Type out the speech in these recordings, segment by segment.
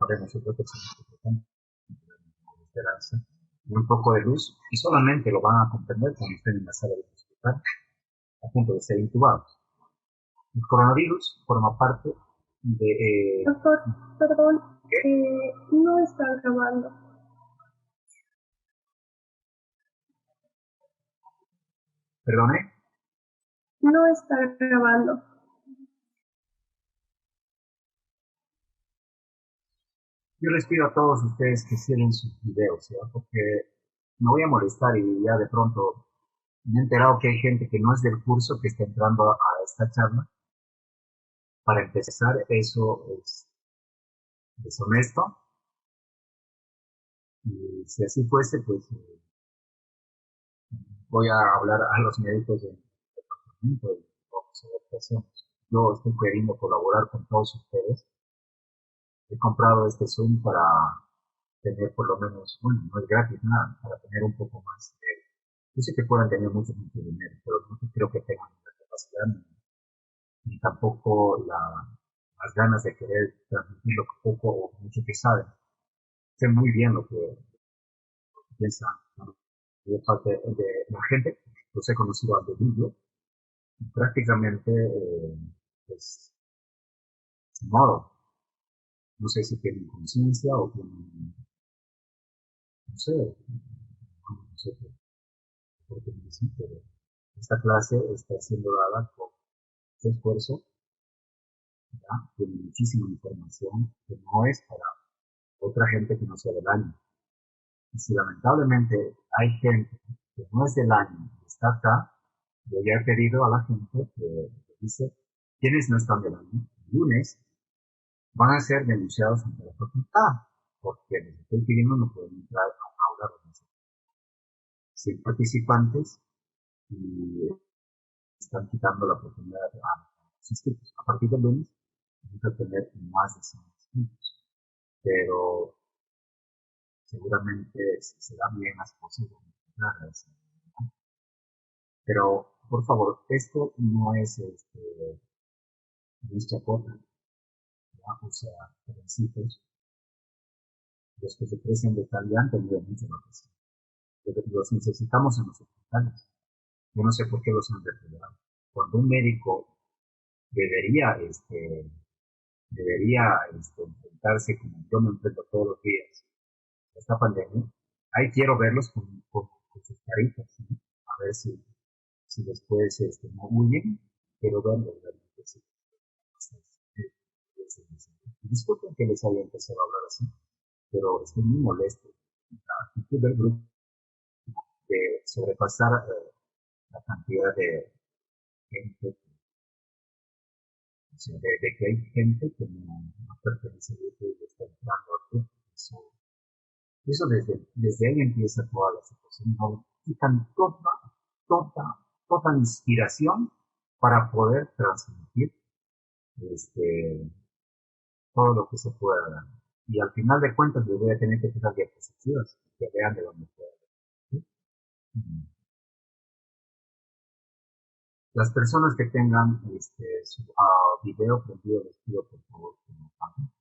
sabemos otra persona que pretende esperanza y un poco de luz, y solamente lo van a comprender cuando estén en la sala del hospital a punto de ser intubados. El coronavirus forma parte de... Doctor, perdón, no está grabando. ¿Perdone? No está grabando. Yo les pido a todos ustedes que cierren sus videos, ¿ya? Porque me voy a molestar y ya de pronto me he enterado que hay gente que no es del curso que está entrando a esta charla. Para empezar, eso es deshonesto, y si así fuese, pues voy a hablar a los médicos del departamento y vamos a ver qué hacemos. Yo estoy queriendo colaborar con todos ustedes. He comprado este Zoom para tener por lo menos, bueno, no es gratis nada, para tener un poco más de... Yo sé que puedan tener mucho dinero, pero no creo que tengan la capacidad ni tampoco las ganas de querer transmitir lo poco o mucho que saben. Sé muy bien lo que piensan, ¿no? De parte de la gente. Los he conocido al dedillo y prácticamente, pues, sin modo. No sé si tienen conciencia o tienen, no sé, no sé por qué me dicen, pero esta clase está siendo dada con mucho esfuerzo, ¿ya? Tiene muchísima información que no es para otra gente que no sea del año. Y si lamentablemente hay gente que no es del año y está acá, yo ya he pedido a la gente que dice quienes no están del año, el lunes van a ser denunciados ante la facultad, porque les estoy pidiendo no pueden entrar a una aula donde se 100 participantes y están quitando la oportunidad a los inscritos. A partir del lunes vamos a tener más de 100 inscritos, pero seguramente será bien las cosas. Pero, por favor, esto no es nuestra chacota, ¿ya? O sea, jovencitos, los que se crecen de tal ya han tenido mucha vacación. Los necesitamos en los hospitales. Yo no sé por qué los han retirado. Cuando un médico debería, enfrentarse como yo me enfrento todos los días a esta pandemia, ahí quiero verlos con sus caritas, ¿sí? A ver si después no huyen, quiero verlos realmente. Sí. Disculpen que les haya empezado a hablar así, pero estoy muy molesto. La actitud del grupo de sobrepasar la cantidad de gente, o sea, de que hay gente que no pertenece al grupo y está entrando aquí. Eso desde ahí empieza toda la situación. ¿No? Quitan toda, toda inspiración para poder transmitir este, todo lo que se pueda dar. Y al final de cuentas les voy a tener que tirar diapositivas que vean de dónde pueda. ¿Sí? Las personas que tengan su video prendido les pido por favor que lo hagan.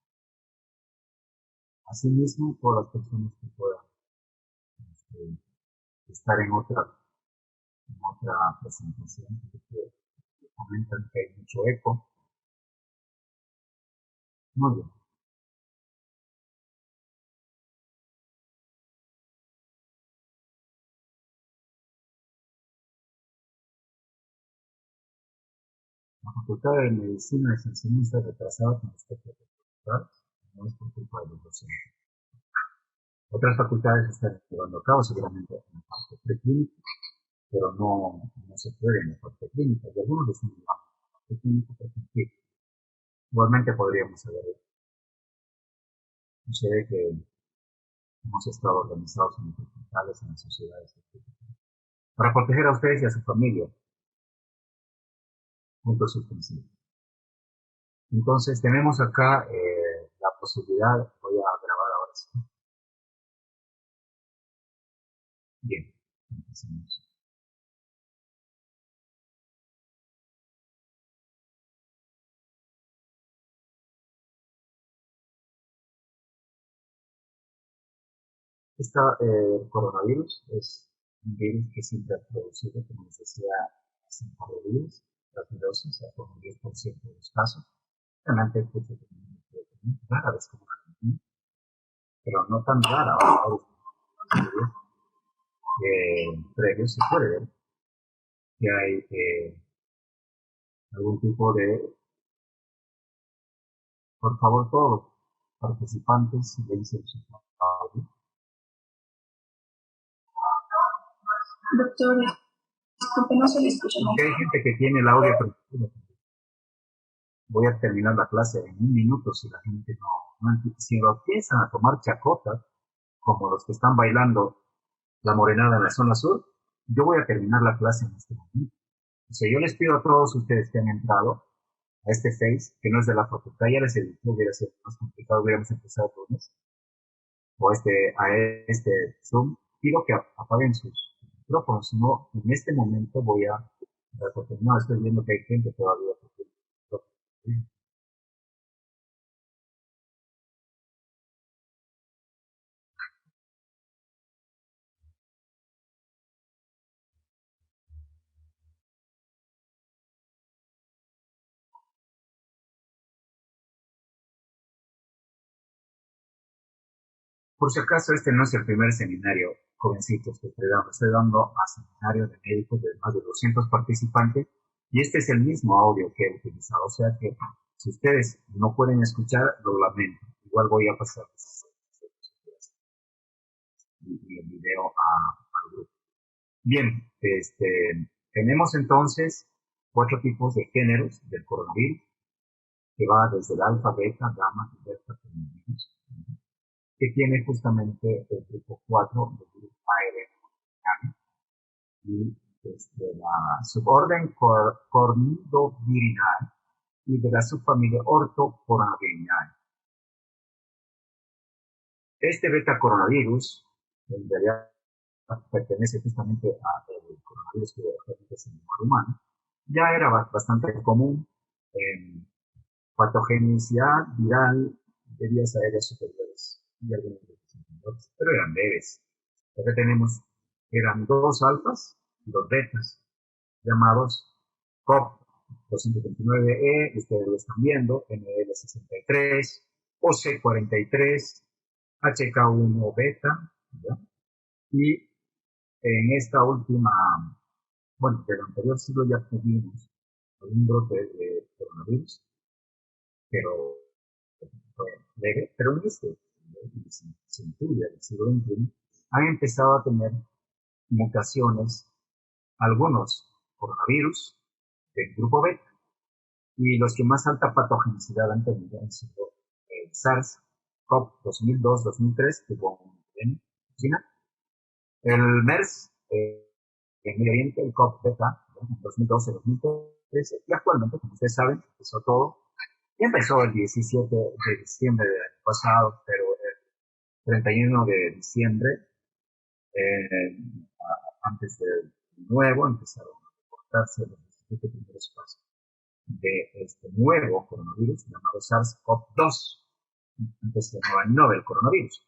Asimismo, todas las personas que puedan este, estar en otra presentación, porque comentan que hay mucho eco. Muy bien. La Facultad de Medicina es enseñanza retrasada con respecto a la facultad, no es por culpa de los docentes. Otras facultades están llevando a cabo seguramente en la parte preclínica, pero no se puede en la parte clínica. Y algunos lo están llevando a la parte clínica por cumplir. Igualmente podríamos saber, sucede que hemos estado organizados en los hospitales, en las sociedades, para proteger a ustedes y a su familia, puntos suspensivos. Entonces tenemos acá la posibilidad, voy a grabar ahora sí. Bien, empecemos. El coronavirus es un virus que siempre ha producido, como les decía, hace un par de días, la virosis, con un 10% de los casos. Realmente, pues, rara vez como Argentina, pero no tan rara. Ahora, entre ellos se puede ver que hay algún tipo de, por favor, todos los participantes silencien su audio. Doctor, disculpe, no se le escucha. Porque hay gente que tiene el audio permitido. Voy a terminar la clase en un minuto si la gente si lo empiezan a tomar chacotas, como los que están bailando la morenada en la zona sur, yo voy a terminar la clase en este momento. O sea, yo les pido a todos ustedes que han entrado a este Face, que no es de la facultad, ya les he dicho, hubiera sido más complicado, hubiéramos empezado el lunes, o a este Zoom, pido que apaguen sus micrófonos, si no, en este momento voy a no, estoy viendo que hay gente todavía. Por si acaso, este no es el primer seminario, jovencitos, que estoy dando a seminario de médicos de más de 200 participantes, y este es el mismo audio que he utilizado, o sea que si ustedes no pueden escuchar, lo lamento, igual voy a pasar y el video al grupo. Bien, tenemos entonces 4 tipos de géneros del coronavirus, que va desde el alfa, beta, gamma y delta coronavirus, que tiene justamente el grupo 4 del virus ARN y la suborden cornidovirinae y de la subfamilia ortocoronavirinae. Este beta coronavirus, en realidad pertenece justamente al coronavirus que es en el humano, ya era bastante común en patogenicidad viral de vías aéreas superiores y algunos de los inferiores, pero eran leves. Lo que tenemos eran 2 alfas y 2 betas, llamados COP229E, ustedes lo están viendo, NL63, OC43, HK1 beta, ¿ya? Y en esta última, bueno, del anterior siglo ya tuvimos un brote de coronavirus, pero fue leve, pero en este centuria del siglo XXI han empezado a tener mutaciones algunos coronavirus del grupo beta y los que más alta patogenicidad han tenido han sido el SARS-CoV 2002-2003, que fue en China, el MERS, en Medio Oriente, el CoV beta, en 2012-2013, y actualmente, como ustedes saben, empezó todo. Y empezó el 17 de diciembre del año pasado, pero el 31 de diciembre, antes del nuevo, empezaron a reportarse los 17 primeros casos de este nuevo coronavirus llamado SARS-CoV-2. Antes se llamaba novel coronavirus.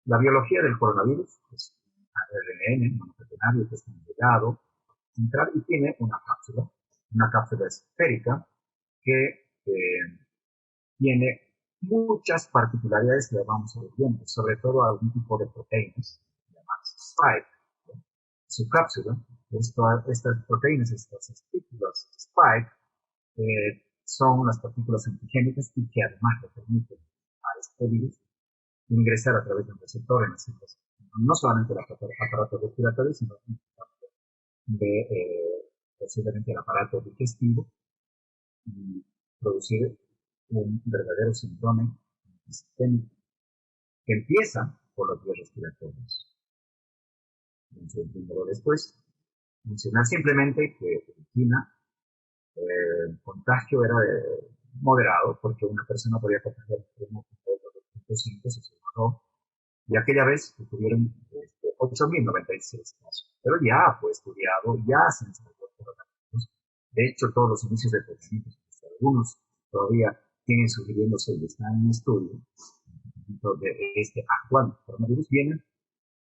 La biología del coronavirus es ARN, monocatenario, que es ligado central y tiene una cápsula esférica que tiene muchas particularidades que vamos a ver bien, sobre todo algún tipo de proteínas llamadas spike. ¿No? Su cápsula, estas proteínas, estas partículas spike, son unas partículas antigénicas y que además le permiten a este virus ingresar a través de un receptor en las células, no solamente el aparato respiratorio, sino posiblemente el aparato digestivo y producir un verdadero síndrome sistémico que empieza por los vías respiratorios. Primero después, mencionar simplemente que en China el contagio era moderado porque una persona podía contagiar el 1.5 se cerró y aquella vez tuvieron 8.096 casos. Pero ya fue estudiado, ya se ensayó coronavirus. De hecho, todos los inicios de tratamientos, algunos todavía siguen sugiriéndose y están en estudio de este actual coronavirus, vienen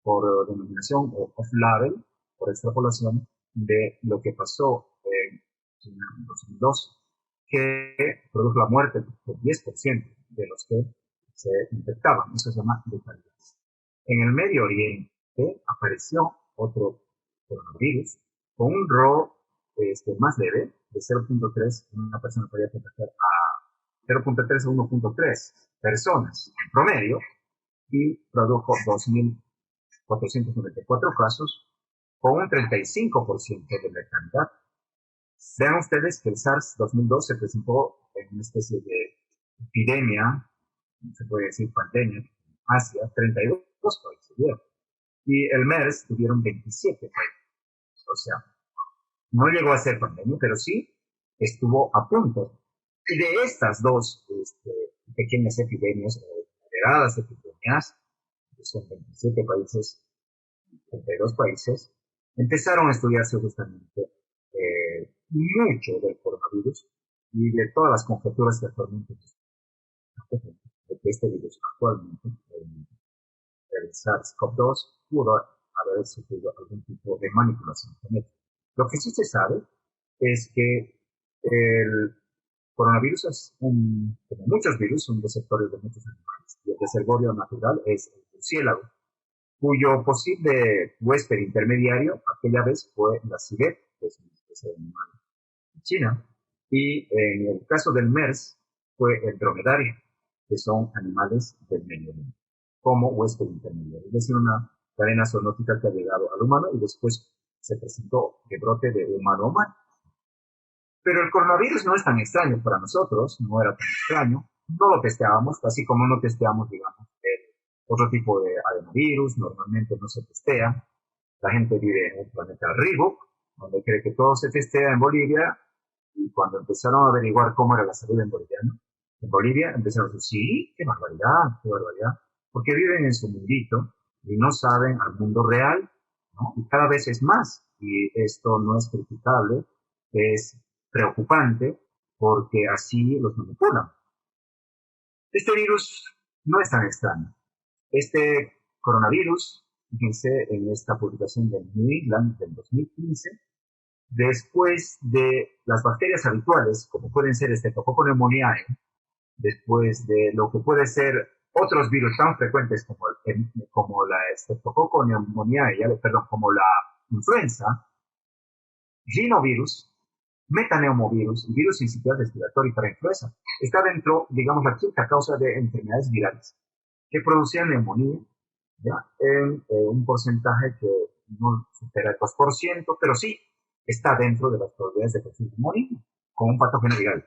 por denominación o off-label, por extrapolación, de lo que pasó en China en 2012, que produjo la muerte del 10% de los que se infectaban. Eso se llama letalidad. En el Medio Oriente apareció otro coronavirus con un RO más leve, de 0.3, una persona podía contagiar a 0.3 a 1.3 personas en promedio, y produjo 2.494 casos con un 35% de letalidad. Vean ustedes que el SARS 2002 se presentó en una especie de epidemia, se puede decir pandemia, en Asia, 32 países tuvieron. Y el MERS tuvieron 27 países. O sea, no llegó a ser pandemia, pero sí estuvo a punto. Y de estas dos pequeñas epidemias, moderadas epidemias, que son 27 países, 32 países, empezaron a estudiarse justamente mucho del coronavirus y de todas las conjeturas que actualmente de que este virus actualmente, el SARS-CoV-2, pudo haber sufrido algún tipo de manipulación genética. Lo que sí se sabe es que el coronavirus es como muchos virus, son receptores de muchos animales. Y el reservorio natural es el murciélago, cuyo posible huésped intermediario aquella vez fue la civet, que es una especie de animal de China, y en el caso del MERS fue el dromedario, que son animales del Medio Oriente, como huésped intermediario, es decir, una cadena zoonótica que ha llegado al humano y después se presentó de brote de humano a humano. Pero el coronavirus no es tan extraño para nosotros, no era tan extraño, no lo testeábamos, así como no testeamos, digamos, otro tipo de adenovirus, normalmente no se testea. La gente vive en un planeta Reebok, donde cree que todo se testea en Bolivia, y cuando empezaron a averiguar cómo era la salud en Bolivia, empezaron a decir, sí, qué barbaridad, porque viven en su mundito y no saben al mundo real, ¿no? Y cada vez es más, y esto no es criticable, es preocupante, porque así los manipulan. Este virus no es tan extraño. Este coronavirus, fíjense en esta publicación de New England del 2015, después de las bacterias habituales, como pueden ser Streptococcus pneumoniae, después de lo que puede ser otros virus tan frecuentes como la Streptococcus pneumoniae, como la influenza, rinovirus, metaneumovirus y virus incipiente respiratorio para influenza, está dentro, digamos, la quinta causa de enfermedades virales que producían neumonía, ¿ya? En un porcentaje que no supera el 2%, pero sí está dentro de las probabilidades de producir neumonía con un patógeno viral.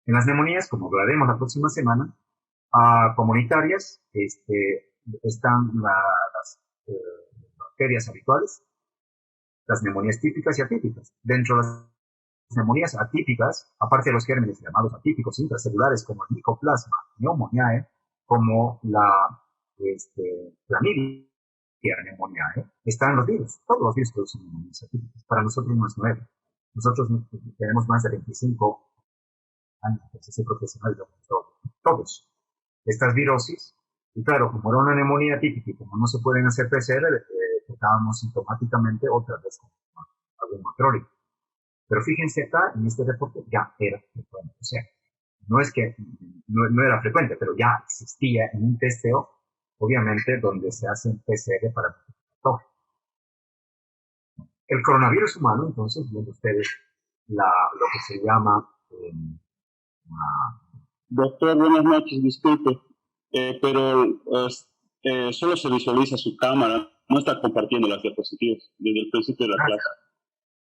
En las neumonías, como hablaremos la próxima semana, comunitarias, están las bacterias habituales, las neumonías típicas y atípicas. Dentro de las neumonías atípicas, aparte de los gérmenes llamados atípicos intracelulares como el Mycoplasma pneumoniae, como la clamidia pneumoniae, están los virus. Todos los virus producen neumonías atípicas. Para nosotros no es nuevo. Nosotros tenemos más de 25 años de ejercicio profesional de todos. Estas virosis, y claro, como era una neumonía típica y como no se pueden hacer PCR, tratábamos sintomáticamente otra vez con algún macrólico. Pero fíjense acá, en este reporte ya era frecuente. O sea, no es que no era frecuente, pero ya existía en un testeo, obviamente, donde se hace un PCR para todo. El coronavirus humano, entonces, viendo ustedes lo que se llama... Doctor, buenas noches, disculpe, pero solo se visualiza su cámara, no está compartiendo las diapositivas desde el principio de la clase.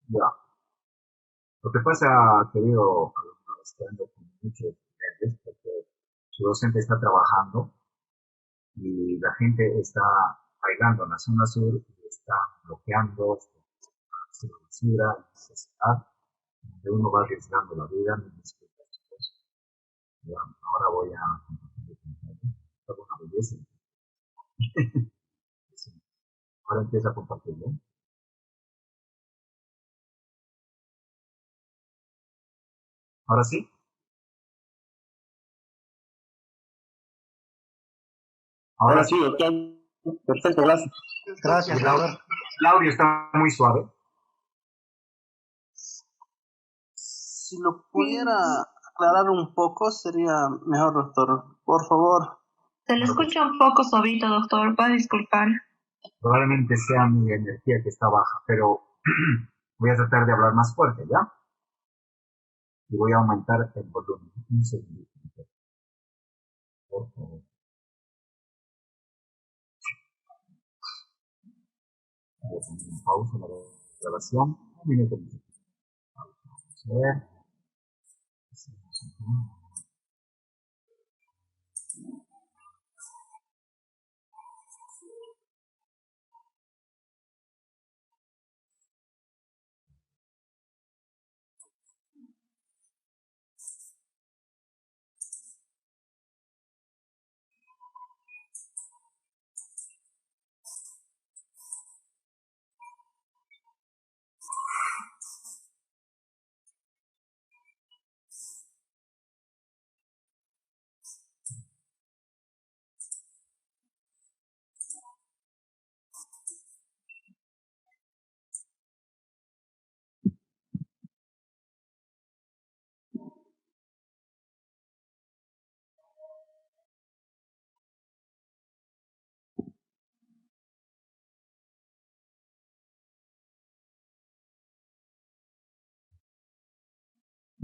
Ya. Lo que pasa, querido alumno, es que ando con muchos estudiantes porque su docente está trabajando y la gente está bailando en la zona sur y está bloqueando la basura, necesidad, donde uno va arriesgando la vida. Ya, ahora voy a compartir una belleza. Ahora empieza a compartirlo. ¿Ahora sí? Ahora sí, doctor. Perfecto, gracias. Gracias, El doctor. el audio está muy suave. Si lo pudiera aclarar un poco, sería mejor, doctor. Por favor. Se le escucha un poco suavito, doctor. Va a disculpar. Probablemente sea mi energía que está baja, pero voy a tratar de hablar más fuerte, ¿ya? Y voy a aumentar el volumen. Un segundo. Por favor. Voy a poner en pausa la grabación. Un minuto. Vamos a ver.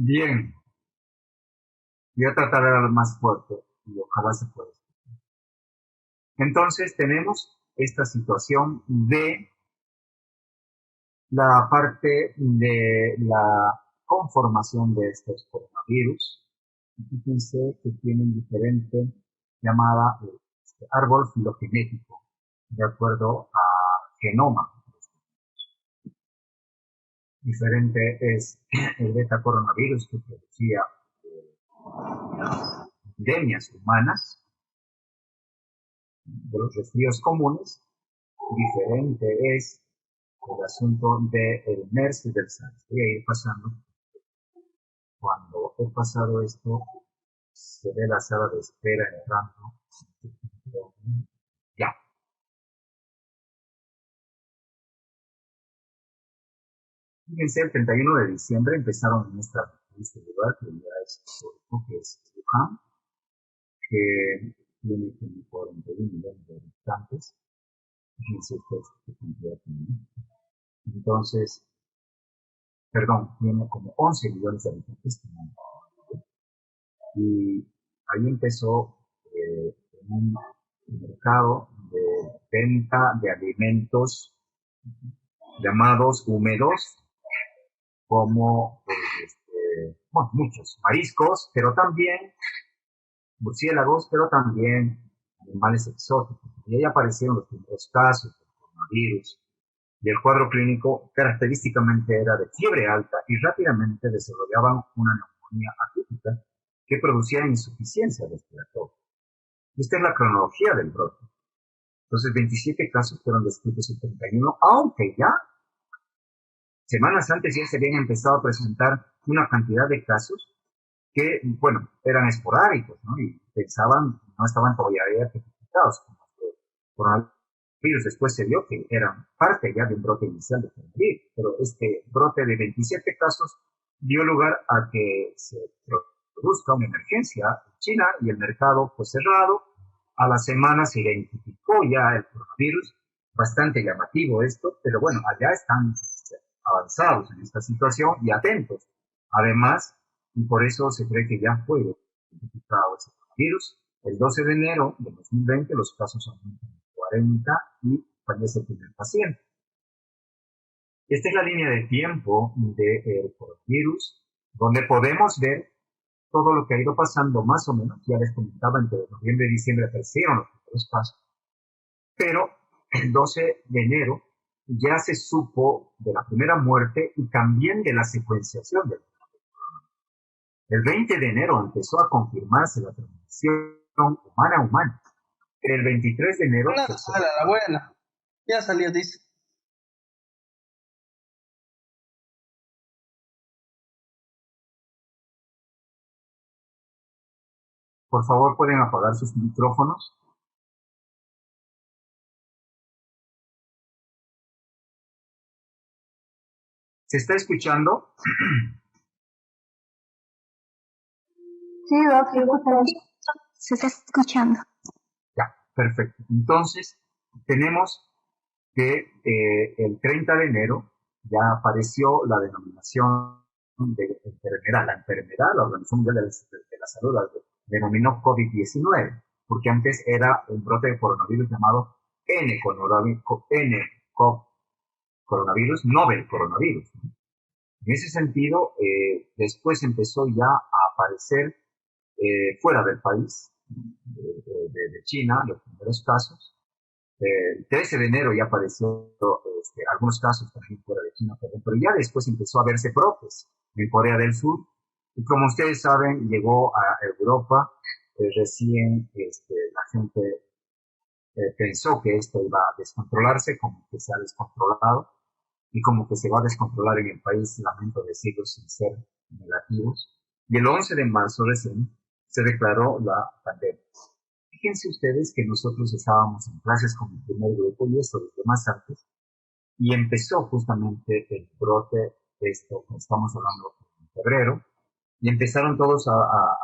Bien, voy a tratar de hablar más fuerte y ojalá se pueda. Entonces tenemos esta situación de la parte de la conformación de estos coronavirus. Fíjense que tienen diferente llamada árbol filogenético, de acuerdo a genoma. Diferente es el beta coronavirus que producía epidemias humanas de los resfríos comunes. Diferente es el asunto del MERS y del SARS. Voy a ir pasando. Cuando he pasado esto, se ve la sala de espera entrando. Ya. Fíjense, el 31 de diciembre empezaron en este lugar, que ya es histórico, que es Wuhan, que tiene como 41 millones de habitantes. Fíjense ustedes qué cantidad tiene. Entonces, perdón, tiene como 11 millones de habitantes. Y ahí empezó un mercado de venta de alimentos llamados húmedos, como bueno, muchos mariscos, pero también murciélagos, pero también animales exóticos. Y ahí aparecieron los primeros casos del coronavirus. Y el cuadro clínico característicamente era de fiebre alta y rápidamente desarrollaban una neumonía atípica que producía insuficiencia respiratoria. Esta es la cronología del brote. Entonces, 27 casos fueron descritos en 31, aunque ya semanas antes ya se habían empezado a presentar una cantidad de casos que, bueno, eran esporádicos, ¿no? Y pensaban, no estaban todavía identificados como coronavirus. Después se vio que eran parte ya de un brote inicial de coronavirus, pero este brote de 27 casos dio lugar a que se produzca una emergencia en China y el mercado fue cerrado. A la semana se identificó ya el coronavirus, bastante llamativo esto, pero bueno, allá están avanzados en esta situación y atentos. Además, y por eso se cree que ya fue identificado ese virus. El 12 de enero de 2020 los casos aumentan a 40 y fallece el primer paciente. Esta es la línea de tiempo del coronavirus, donde podemos ver todo lo que ha ido pasando más o menos. Ya les comentaba, entre noviembre y diciembre aparecieron los primeros casos, pero el 12 de enero ya se supo de la primera muerte y también de la secuenciación del El 20 de enero empezó a confirmarse la transmisión humana a humana. El 23 de enero... La buena. Ya salió, dice. Por favor, pueden apagar sus micrófonos. ¿Se está escuchando? Sí, doctor, se está escuchando. Ya, perfecto. Entonces, tenemos que el 30 de enero ya apareció la denominación de enfermedad. La Organización Mundial de la Salud la denominó COVID-19, porque antes era un brote de coronavirus llamado coronavirus, novel coronavirus. En ese sentido, después empezó ya a aparecer fuera del país, de China, los primeros casos. El 13 de enero ya apareció algunos casos también fuera de China, pero ya después empezó a verse brotes en Corea del Sur. Y como ustedes saben, llegó a Europa recién la gente pensó que esto iba a descontrolarse, como que se ha descontrolado y como que se va a descontrolar en el país, lamento decirlo sin ser negativos. Y el 11 de marzo recién se declaró la pandemia. Fíjense ustedes que nosotros estábamos en clases con el primer grupo y esto desde más antes, y empezó justamente el brote, esto que estamos hablando en febrero, y empezaron todos a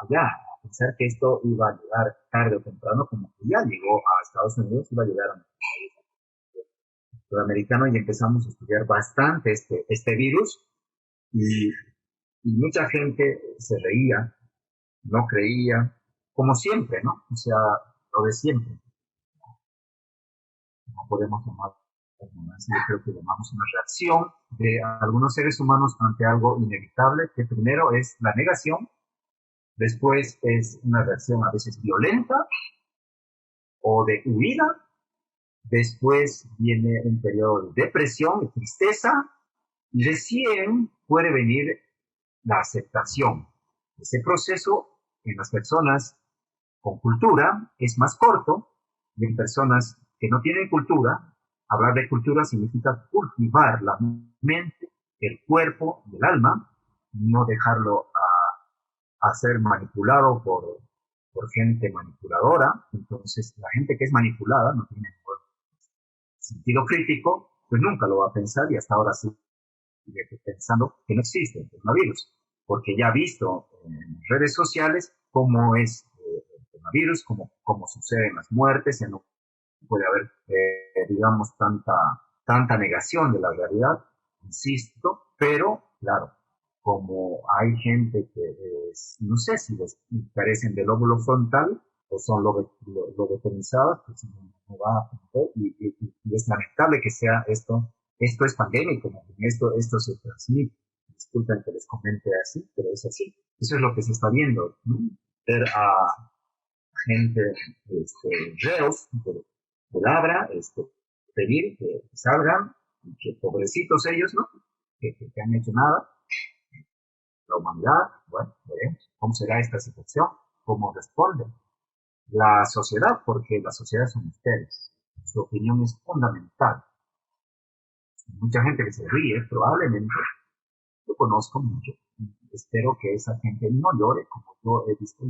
pensar que esto iba a llegar tarde o temprano, como que ya llegó a Estados Unidos, iba a llegar a nuestro país sudamericano, y empezamos a estudiar bastante este virus, y mucha gente se reía, no creía, como siempre, ¿no? O sea, lo de siempre. No podemos llamar, yo creo que llamamos una reacción de algunos seres humanos ante algo inevitable, que primero es la negación, después es una reacción a veces violenta o de huida, después viene un periodo de depresión, de tristeza, y recién puede venir la aceptación. Ese proceso en las personas con cultura es más corto, y en personas que no tienen cultura, hablar de cultura significa cultivar la mente, el cuerpo y el alma, no dejarlo a ser manipulado por gente manipuladora. Entonces, la gente que es manipulada no tiene sentido crítico, pues nunca lo va a pensar, y hasta ahora sí pensando que no existe el coronavirus, porque ya ha visto en redes sociales cómo es el coronavirus, cómo suceden las muertes, ya no puede haber, digamos, tanta negación de la realidad, insisto, pero claro, como hay gente que no sé si carecen del lóbulo frontal o son lobetonizadas, pues no va a aprender, y es lamentable que sea esto. Esto es pandémico, esto se transmite. Disculpen que les comente así, pero es así. Eso es lo que se está viendo, ¿no? Ver a gente, reos de labra, pedir que salgan, y que pobrecitos ellos, ¿no? Que han hecho nada. La humanidad, bueno, veremos cómo será esta situación, cómo responde la sociedad, porque la sociedad son ustedes. Su opinión es fundamental. Mucha gente que se ríe, probablemente, yo conozco mucho, espero que esa gente no llore, como yo he visto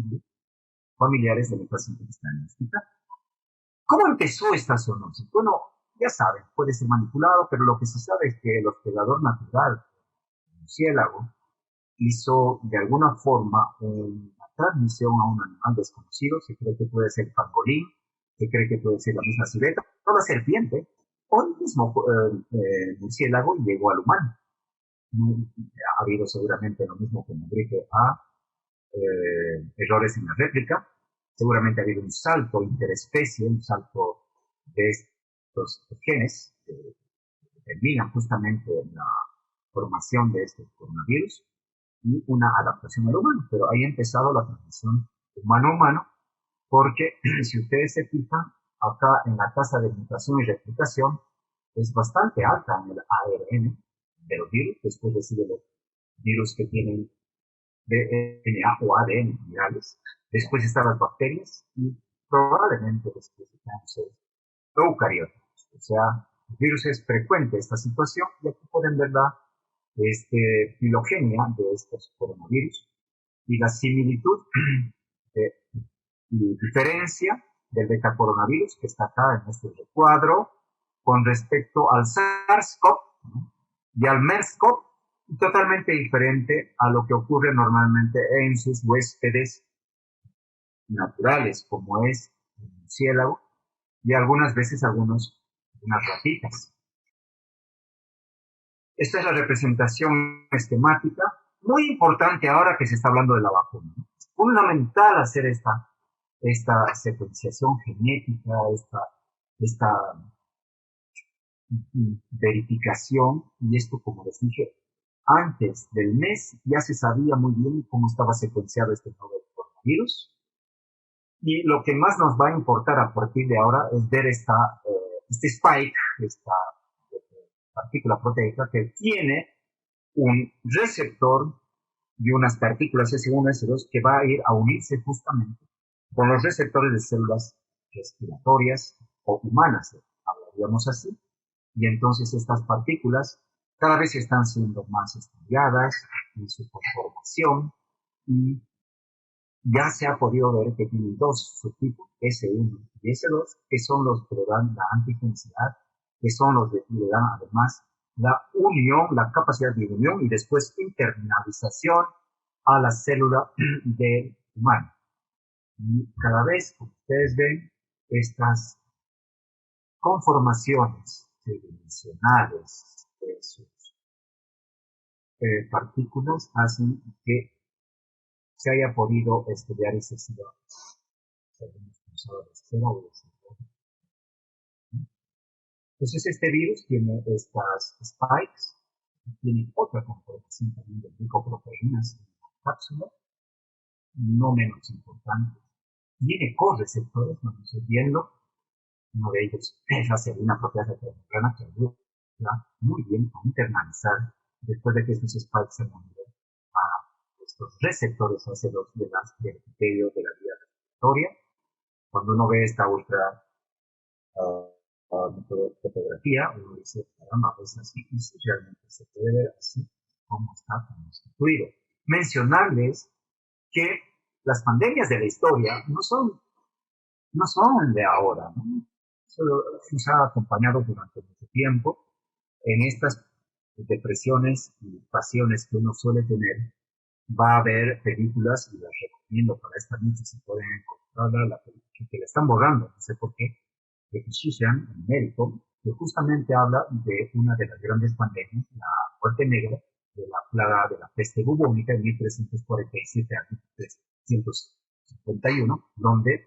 familiares de mi paciente que están en el hospital. ¿Cómo empezó esta zoonosis? Bueno, ya saben, puede ser manipulado, pero lo que se sabe es que el hospedador natural, el murciélago, hizo de alguna forma una transmisión a un animal desconocido. Se cree que puede ser pangolín, se cree que puede ser la misma civeta, o la serpiente, o el mismo murciélago llegó al humano. Ha habido seguramente lo mismo con la gripe A, errores en la réplica. Seguramente ha habido un salto interespecie, un salto de estos genes que determinan justamente la formación de estos coronavirus y una adaptación al humano. Pero ahí ha empezado la transmisión humano-humano, porque si ustedes se fijan, acá en la tasa de mutación y replicación es bastante alta en el ARN de los virus, después de los virus que tienen DNA o ADN virales. Después están las bacterias y probablemente después están los eucariotas. O sea, los virus es frecuente esta situación, y aquí pueden ver la filogenia de estos coronavirus y la similitud y diferencia del beta coronavirus que está acá en este recuadro con respecto al SARS-CoV, ¿no? Y al MERS-CoV, totalmente diferente a lo que ocurre normalmente en sus huéspedes naturales, como es el murciélago y algunas veces unas ratitas. Esta es la representación esquemática, muy importante ahora que se está hablando de la vacuna. Es fundamental hacer esta secuenciación genética, esta verificación, y esto, como les dije, antes del mes ya se sabía muy bien cómo estaba secuenciado este nuevo coronavirus. Y lo que más nos va a importar a partir de ahora es ver este spike, esta partícula proteica que tiene un receptor y unas partículas S1, S2 que va a ir a unirse justamente con los receptores de células respiratorias o humanas, hablaríamos así. Y entonces estas partículas cada vez están siendo más estudiadas en su conformación y ya se ha podido ver que tienen dos subtipos, S1 y S2, que son los que le dan la antigenicidad, que son los que le dan además la unión, la capacidad de unión y después internalización a la célula del humano. Y cada vez, como ustedes ven, estas conformaciones tridimensionales de sus partículas hacen que se haya podido estudiar ese ciudad. Entonces este virus tiene estas spikes, tiene otra conformación también de glicoproteínas en la cápsula, no menos importante. Tiene correceptores, vamos a ir viendo. Uno de ellos es la serina proteasa termoplana, que ayuda muy bien a internalizar después de que estos spikes se han unido a estos receptores ácidos del epitelio de la vía respiratoria. Cuando uno ve esta ultra fotografía, uno dice, caramba, es así, y si realmente se puede ver así como está constituido. Mencionarles que las pandemias de la historia no son de ahora, ¿no? Eso nos ha acompañado durante mucho tiempo en estas depresiones y pasiones que uno suele tener. Va a haber películas, y las recomiendo para esta noche, si pueden encontrarla, la película que la están borrando, no sé por qué, de Physician, el médico, que justamente habla de una de las grandes pandemias, la muerte negra, de la plaga de la peste bubónica en 1347 a 1351, donde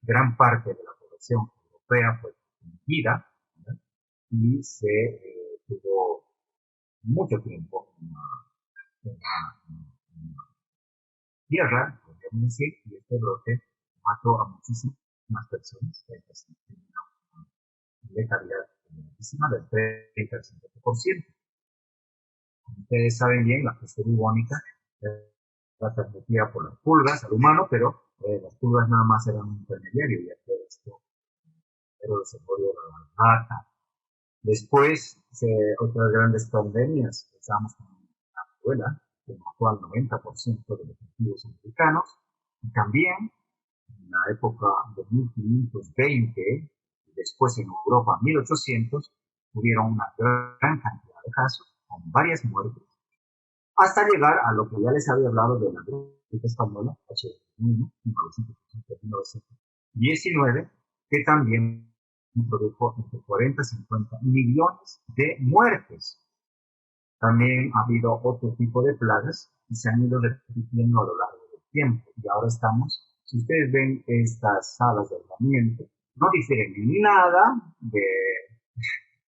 gran parte de la población europea fue extinguida, ¿verdad? Y se tuvo mucho tiempo en la tierra, podríamos decir, y este brote mató a muchísimas personas, una letalidad altísima del 30 al 50%. Como ustedes saben bien, la peste bubónica la transmitida por las pulgas al humano, pero las pulgas nada más eran un intermediario, ya que esto pero desarrollo de la rata. Después, otras grandes pandemias, empezamos con la viruela, que mató al 90% de los nativos americanos, y también en la época de 1520, y después en Europa 1800, tuvieron una gran cantidad de casos, con varias muertes, hasta llegar a lo que ya les había hablado de la gripe española, H1N1, 1919, que también produjo entre 40 y 50 millones de muertes. También ha habido otro tipo de plagas que se han ido repitiendo a lo largo del tiempo. Y ahora estamos, si ustedes ven estas salas de aislamiento, no difieren en nada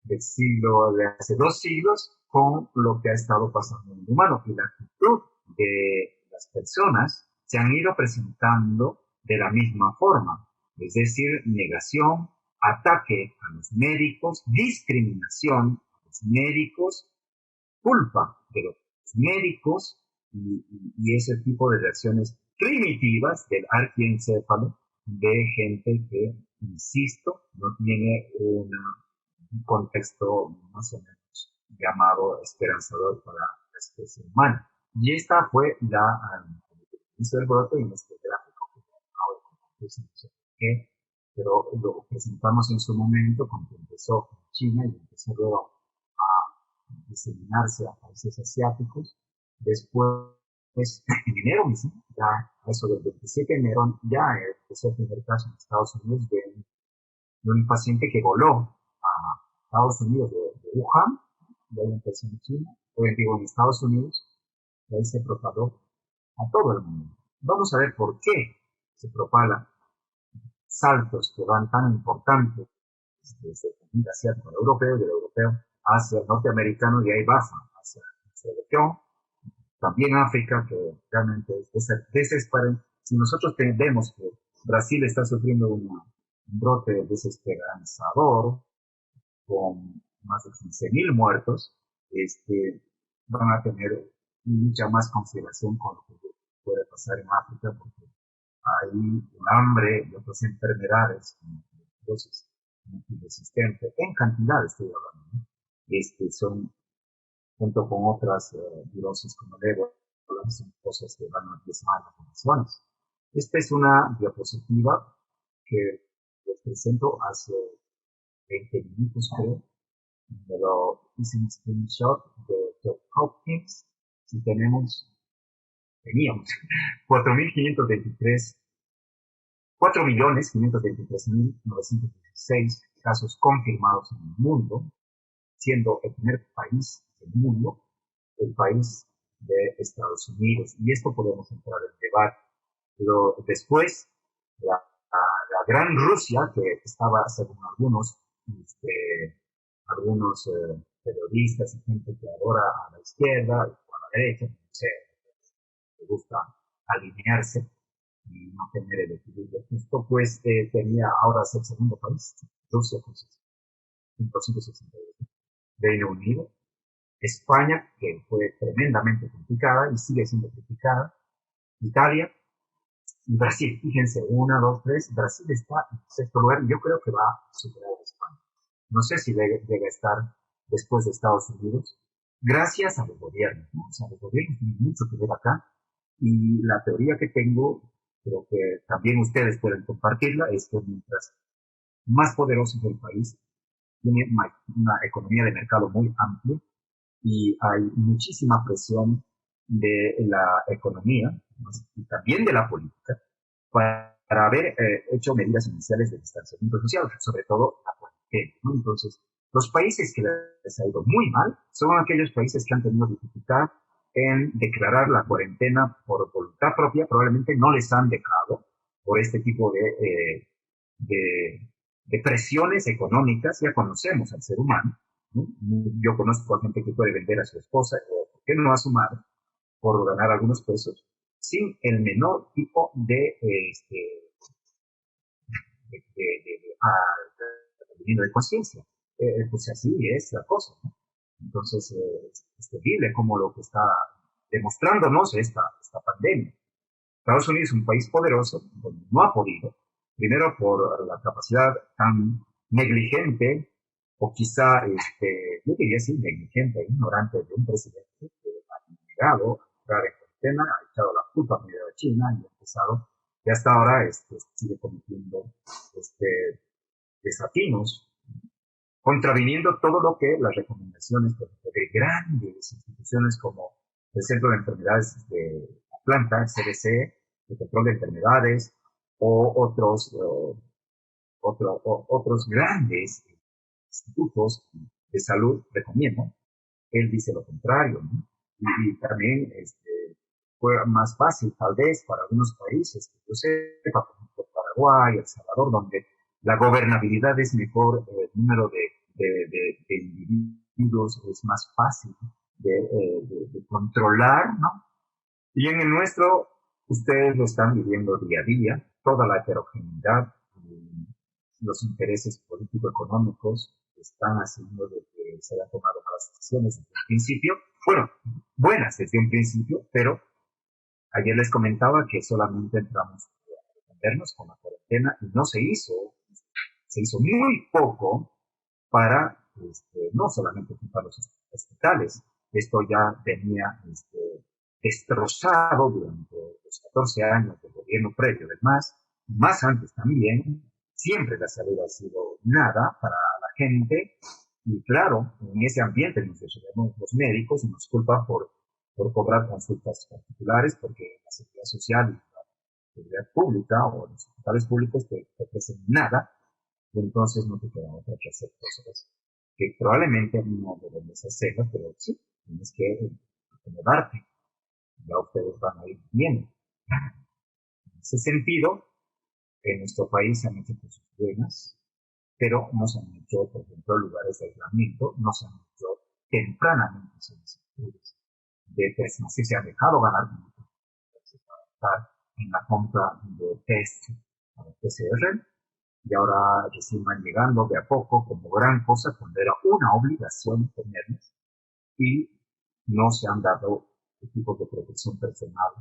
del siglo, de hace 2 siglos, con lo que ha estado pasando en el humano. Y la actitud de las personas se han ido presentando de la misma forma, es decir, negación, ataque a los médicos, discriminación a los médicos, culpa de los médicos y ese tipo de reacciones primitivas del arquiencéfalo de gente que, insisto, no tiene un contexto más o menos llamado esperanzador para la especie humana. Y esta fue hizo el brote en este gráfico que acabo de compartir, no sé por qué, pero lo presentamos en su momento cuando empezó en China y empezó luego a diseminarse a países asiáticos. Después, en enero mismo, ya a eso del 27 de enero, ya empezó el primer caso en Estados Unidos de un paciente que voló a Estados Unidos de Wuhan, de ahí empezó en China, hoy digo en Estados Unidos, y ahí se propagó a todo el mundo. Vamos a ver por qué se propagan saltos que van tan importantes desde el continente asiático al europeo, y del europeo hacia el norteamericano, y ahí baja hacia la región, también África, que realmente es desesperante. Si nosotros vemos que Brasil está sufriendo un brote desesperanzador, con más de 15.000 muertos, van a tener mucha más consideración con lo que puede pasar en África, porque hay un hambre y otras enfermedades, entonces, multiresistentes, en cantidad estoy hablando, ¿no? Son, junto con otras virosis como el ébola, son cosas que van a diezmar las poblaciones. Esta es una diapositiva que les presento hace 20 minutos, creo, pero hice un screenshot de Johns Hopkins. Si teníamos 4.523.916 casos confirmados en el mundo, siendo el primer país del mundo el país de Estados Unidos. Y esto podemos entrar en debate. Pero después, la gran Rusia, que estaba, según algunos periodistas y gente que adora a la izquierda o a la derecha, no sé, le gusta alinearse y no tener el equilibrio justo, pues tenía ahora ser el segundo país, Rusia con 562, Reino Unido, España, que fue tremendamente criticada y sigue siendo criticada, Italia y Brasil. Fíjense, 1, 2, 3, Brasil está en sexto lugar y yo creo que va a superar a España. No sé si llega a estar después de Estados Unidos, gracias a los gobiernos, ¿no? O sea, los gobiernos tienen mucho que ver acá, y la teoría que tengo, creo que también ustedes pueden compartirla, es que mientras más poderoso es el país, tiene una economía de mercado muy amplia y hay muchísima presión de la economía y también de la política para haber hecho medidas iniciales de distanciamiento social, sobre todo la cuarentena, ¿no? Entonces, los países que les ha ido muy mal son aquellos países que han tenido dificultad en declarar la cuarentena por voluntad propia. Probablemente no les han dejado por este tipo de presiones económicas. Ya conocemos al ser humano, ¿no? Yo conozco a gente que puede vender a su esposa o, ¿por qué no, a su madre por ganar algunos pesos sin el menor tipo de conciencia. Pues así es la cosa, ¿no? Entonces, es terrible como lo que está demostrándonos esta pandemia. Estados Unidos es un país poderoso, donde no ha podido, primero por la capacidad tan negligente, o quizá, yo diría así, negligente e ignorante de un presidente que ha negado a entrar en cuarentena, ha echado la culpa a medio de China y ha empezado, y hasta ahora sigue cometiendo desatinos, contraviniendo todo lo que las recomendaciones de grandes instituciones como el Centro de Enfermedades de Atlanta, el CDC, el control de enfermedades, o otros grandes institutos de salud recomiendan. Él dice lo contrario, ¿no? Y también fue más fácil, tal vez, para algunos países, que yo sepa, por ejemplo, Paraguay, El Salvador, donde la gobernabilidad es mejor, el número de individuos es más fácil de controlar, ¿no? Y en el nuestro, ustedes lo están viviendo día a día, toda la heterogeneidad, los intereses político-económicos están haciendo de que se hayan tomado malas decisiones desde un principio, bueno, buenas desde un principio, pero ayer les comentaba que solamente entramos a defendernos con la cuarentena y no se hizo muy poco para no solamente ocupar los hospitales. Esto ya venía destrozado durante los 14 años del gobierno previo del MAS, más antes también. Siempre la salud ha sido nada para la gente, Y claro, en ese ambiente nos desarrollamos los médicos y nos culpan por cobrar consultas particulares, porque la seguridad social y la seguridad pública o los hospitales públicos te ofrecen nada, y entonces no te queda otra que hacer cosas que probablemente no debemos hacerlas, pero sí, tienes que acomodarte. Ya ustedes van a ir bien. En ese sentido, en nuestro país se han hecho cosas buenas, pero no se han hecho, por ejemplo, lugares de aislamiento, no se han hecho tempranamente solicitudes de personas que se han dejado ganar para estar en la compra de test PCR, y ahora recién van llegando de a poco como gran cosa cuando era una obligación tenerlos, y no se han dado equipos de protección personal.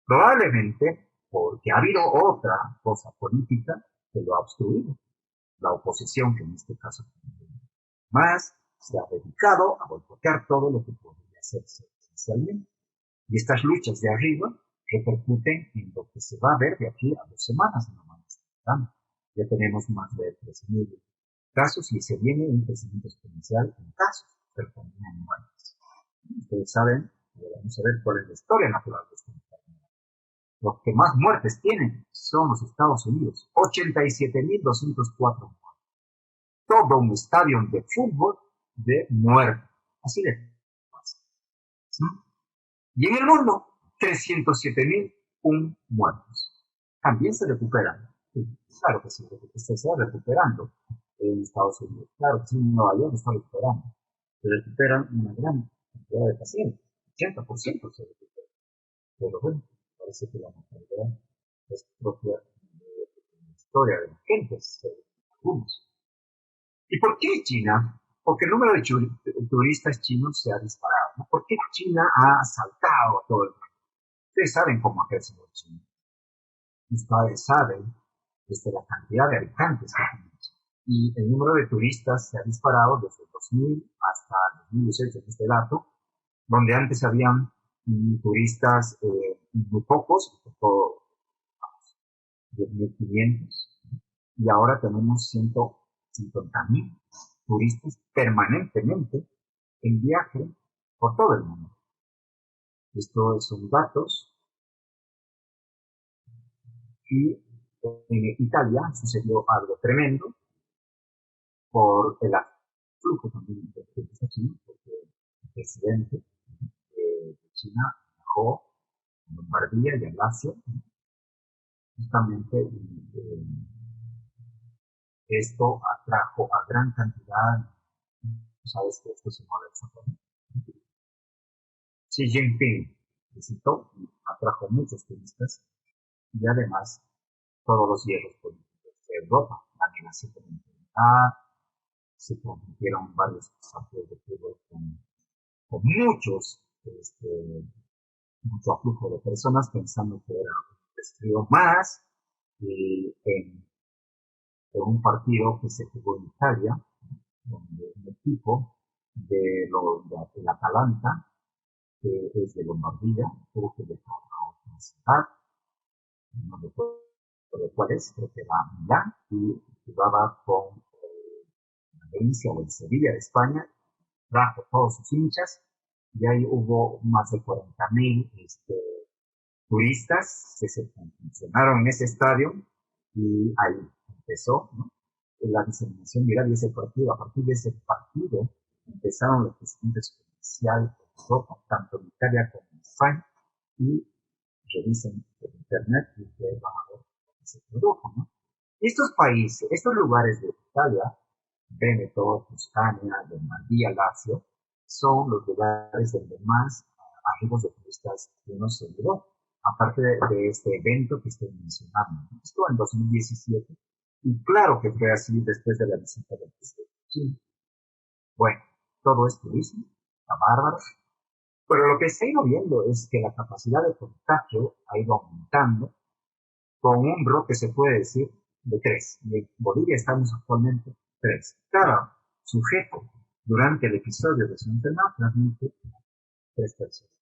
Probablemente porque ha habido otra cosa política que lo ha obstruido. La oposición, que en este caso más se ha dedicado a boicotear todo lo que podría hacerse esencialmente. Y estas luchas de arriba repercuten en lo que se va a ver de aquí a 2 semanas. Ya tenemos más de 3.000 casos y se viene un crecimiento exponencial en casos, pero también en muertes. Ustedes saben, vamos a ver cuál es la historia natural de esta enfermedad. Los que más muertes tienen son los Estados Unidos, 87.204 muertes. Todo un estadio de fútbol de muerte. Así de fácil. ¿Sí? Y en el mundo, 307.001 muertos. También se recuperan. Sí, claro que sí, se está recuperando en Estados Unidos. Claro que sí, en Nueva York está recuperando. Se recuperan una gran cantidad de pacientes. 80% se recupera. Pero bueno, parece que la mortalidad es propia de la historia de la gente, algunos. ¿Y por qué China? Porque el número de turistas chinos se ha disparado, ¿no? ¿Por qué China ha saltado a todo el mundo? Ustedes saben cómo ha crecido China. Ustedes saben la cantidad de habitantes que tiene China. Y el número de turistas se ha disparado desde el 2000 hasta el 2018, este dato, donde antes habían turistas muy pocos, poco, 10.500, y ahora tenemos 150.000 turistas permanentemente en viaje por todo el mundo. Estos son datos. Y en Italia sucedió algo tremendo por el flujo también de turistas chinos, porque el presidente de China viajó a Lombardía y a Lazio, justamente esto atrajo a gran cantidad. Sabes que esto se mueve exactamente. Xi Jinping visitó y atrajo muchos turistas, y además todos los hierros políticos de Europa, la amenaza de la enfermedad, se cometieron varios partidos de fútbol con mucho aflujo de personas pensando que era un resfrío más, y en un partido que se jugó en Italia, donde un equipo del Atalanta, que es de Lombardía, tuvo que dejar a otra ciudad, no recuerdo cuál es, creo que era Milán, y jugaba con Valencia o el Sevilla de España, trajo todos sus hinchas, y ahí hubo más de 40.000 turistas que se funcionaron en ese estadio, y ahí empezó, ¿no?, la diseminación viral de ese partido. A partir de ese partido empezaron los crecimientos exponenciales en Europa, tanto en Italia como en España, y revisen en internet y ustedes van a ver lo que se produjo, ¿no? Estos países, estos lugares de Italia, Veneto, Toscana, Lombardía, Lazio, son los lugares donde más arribos de turistas uno se dio, aparte de este evento que estoy mencionando. Esto en 2017, y claro que fue así después de la visita del presidente China. Bueno, todo es turismo, está bárbaro, pero lo que se ha ido viendo es que la capacidad de contagio ha ido aumentando con un brote, se puede decir, de 3. En Bolivia estamos actualmente 3. Cada sujeto durante el episodio de su enfermedad transmite 3 personas.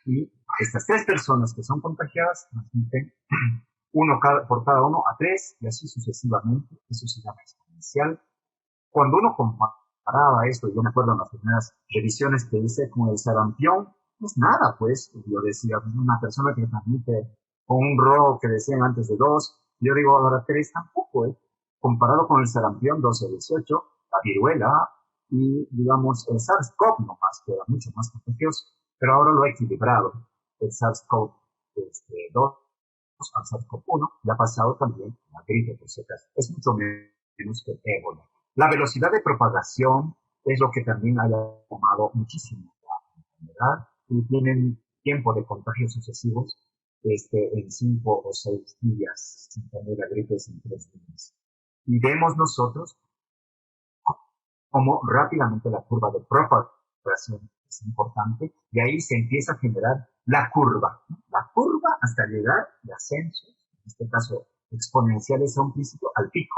Y estas 3 personas que son contagiadas transmiten por cada uno a 3, y así sucesivamente. Eso se llama exponencial. Cuando uno compara comparaba esto, yo me acuerdo en las primeras revisiones que hice con el sarampión, pues nada, pues, yo decía, pues, una persona que transmite con un RO que decían antes de 2, yo digo ahora 3 tampoco, comparado con el sarampión 12-18, la viruela y, digamos, el SARS-CoV nomás, que era mucho más contagioso, pero ahora lo ha equilibrado, el SARS-CoV-2 al SARS-CoV-1 y ha pasado también la gripe, por si acaso. Es mucho menos que el ébola. La velocidad de propagación es lo que también haya tomado muchísimo la enfermedad y tienen tiempo de contagios sucesivos en 5 o 6 días, sin tener la gripe en 3 días. Y vemos nosotros cómo rápidamente la curva de propagación es importante y ahí se empieza a generar la curva, ¿no? La curva hasta llegar de ascenso, en este caso exponenciales a un principio, al pico.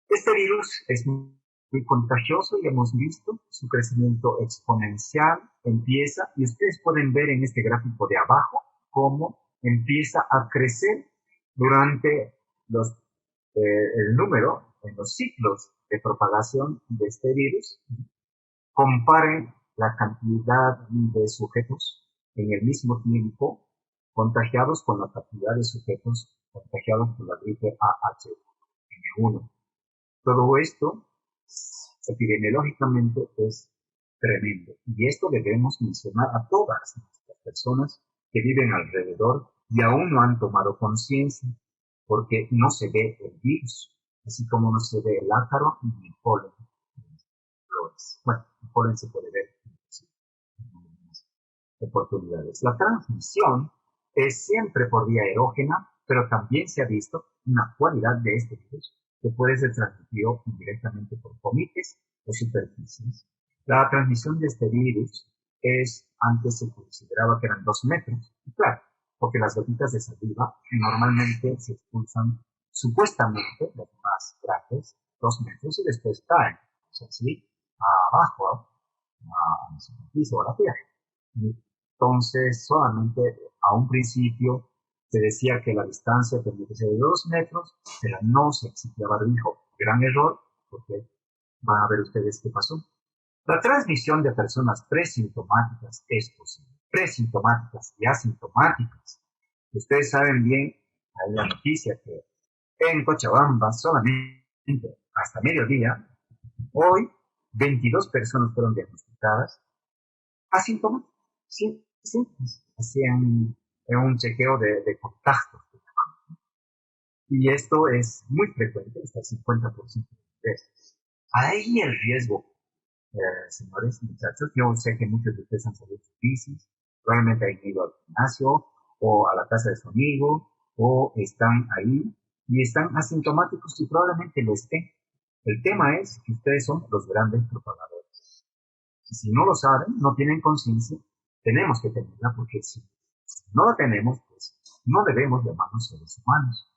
Este virus es muy contagioso y hemos visto su crecimiento exponencial empieza, y ustedes pueden ver en este gráfico de abajo cómo empieza a crecer durante el número en los ciclos de propagación de este virus. Comparen la cantidad de sujetos en el mismo tiempo contagiados con la cantidad de sujetos contagiados por la gripe AH1N1. Todo esto epidemiológicamente es tremendo. Y esto debemos mencionar a todas las personas que viven alrededor y aún no han tomado conciencia, porque no se ve el virus, así como no se ve el ácaro ni el polen. Bueno, el polen se puede ver en algunas oportunidades. La transmisión es siempre por vía aerógena, pero también se ha visto una cualidad de este virus que puede ser transmitido indirectamente por comites o superficies. La transmisión de este virus antes se consideraba que eran 2 metros, y claro, porque las gotitas de saliva normalmente se expulsan supuestamente, las más grandes, 2 metros y después caen, o sea, ¿sí? Abajo, a la superficie o a la tierra. Entonces, solamente a un principio se decía que la distancia tenía que ser de 2 metros, pero no se exigía barbijo. Gran error, porque van a ver ustedes qué pasó. La transmisión de personas presintomáticas es posible. Presintomáticas y asintomáticas. Ustedes saben bien, hay la noticia que en Cochabamba solamente hasta mediodía, hoy 22 personas fueron diagnosticadas asintomáticas. Sí, sí, hacían un chequeo de contactos. Y esto es muy frecuente, hasta el 50% de veces. Ahí el riesgo, señores y muchachos. Yo sé que muchos de ustedes han salido de sus bicis, probablemente han ido al gimnasio o a la casa de su amigo, o están ahí y están asintomáticos y probablemente lo estén. El tema es que ustedes son los grandes propagadores. Y si no lo saben, no tienen conciencia, tenemos que tenerla, porque si no la tenemos, pues no debemos llamarnos seres humanos.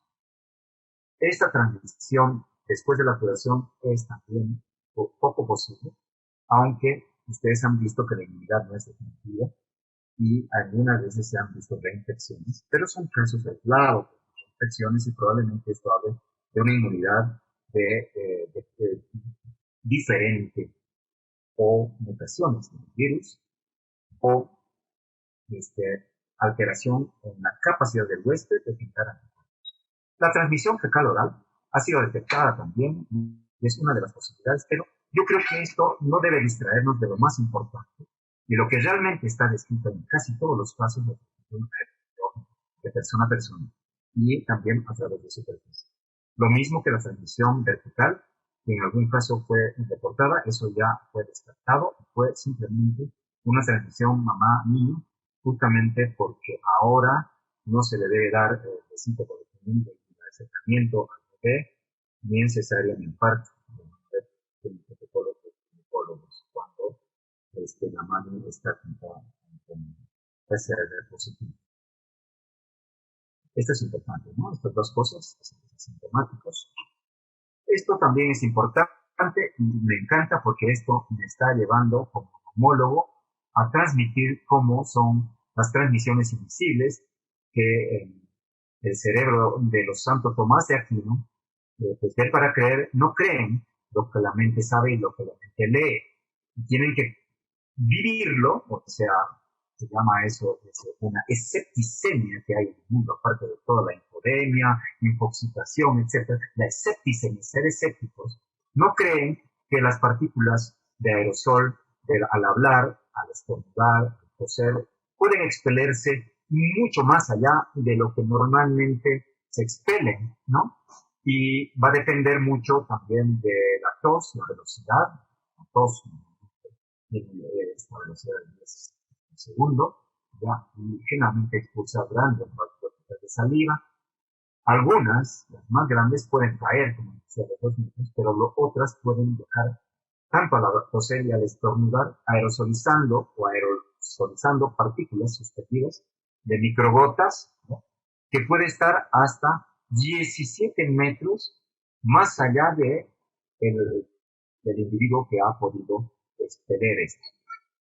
Esta transmisión después de la curación es también poco posible, aunque ustedes han visto que la inmunidad no es definitiva y algunas veces se han visto reinfecciones, pero son casos aislados de infecciones y probablemente esto hable de una inmunidad diferente o mutaciones del virus o alteración en la capacidad del huésped de generar anticuerpos. La transmisión fecal-oral ha sido detectada también y es una de las posibilidades, pero yo creo que esto no debe distraernos de lo más importante, de lo que realmente está descrito en casi todos los casos de transmisión de persona a persona y también a través de superficie. Lo mismo que la transmisión vertical, que en algún caso fue reportada, eso ya fue descartado, fue simplemente una transmisión mamá-niño, justamente porque ahora no se le debe dar besito por el acercamiento al bebé, ni en cesárea ni en parto, en protocolo de ginecólogos, cuando la mami está con PCR positivo. Esto es importante, ¿no? Estas dos cosas, asintomáticos. Esto también es importante y me encanta porque esto me está llevando como homólogo a transmitir cómo son las transmisiones invisibles que el cerebro de los Santo Tomás de Aquino, pues ver para creer, no creen lo que la mente sabe y lo que la mente lee. Y tienen que vivirlo, o sea, se llama eso una escepticemia que hay en el mundo, aparte de toda la infodemia, infoxicación, etc. La escepticemia, ser escépticos, no creen que las partículas de aerosol, al hablar, al estornudar, al toser, pueden expelerse mucho más allá de lo que normalmente se expelen, ¿no? Y va a depender mucho también de la tos, la velocidad, la tos, esta velocidad de 10 segundo, ya ligeramente expulsar grandes partículas de saliva. Algunas, las más grandes, pueden caer, como decía, de 2 metros, pero otras pueden dejar tanto a la toser y al estornudar, aerosolizando partículas suspendidas de microgotas, ¿no? Que puede estar hasta 17 metros más allá del individuo que ha podido expeler esto.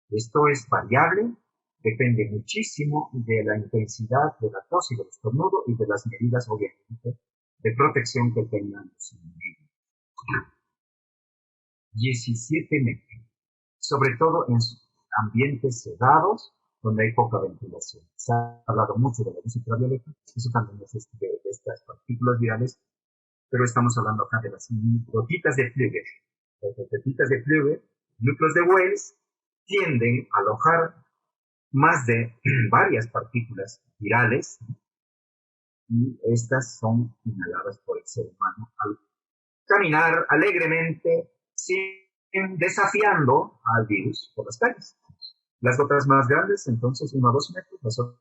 Esto es variable, depende muchísimo de la intensidad de la tos y del estornudo y de las medidas, obviamente, de protección que tengan los individuos. 17 metros, sobre todo en ambientes cerrados, donde hay poca ventilación. Se ha hablado mucho de la luz ultravioleta, eso también es de estas partículas virales, pero estamos hablando acá de las gotitas de Flügel. Las gotitas de Flügel, núcleos de Wells, tienden a alojar más de varias partículas virales y estas son inhaladas por el ser humano al caminar alegremente, desafiando al virus por las calles. Las gotas más grandes, entonces, 1 a 2 metros, las otras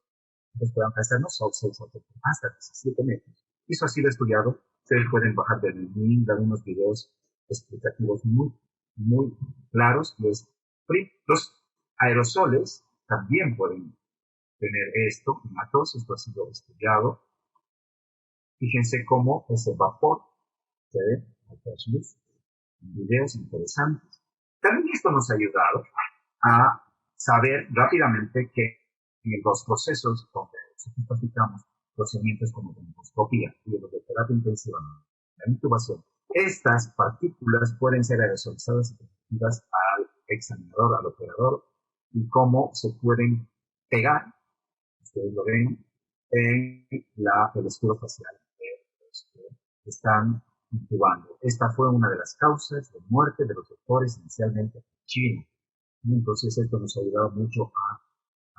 pueden alcanzarnos 6 o 7, hasta 17 metros. Eso ha sido estudiado. Ustedes pueden bajar del link de algunos videos explicativos muy claros. Los aerosoles también pueden tener esto, tos, esto ha sido estudiado. Fíjense cómo ese vapor se ve en videos interesantes. También esto nos ha ayudado a saber rápidamente que en los procesos donde practicamos procedimientos como la endoscopía y los de terapia intensiva, la intubación, estas partículas pueden ser aerosolizadas y transmitidas al examinador, al operador, y cómo se pueden pegar, ustedes lo ven, en el escudo facial de los que están intubando. Esta fue una de las causas de muerte de los doctores inicialmente en China. Entonces esto nos ha ayudado mucho a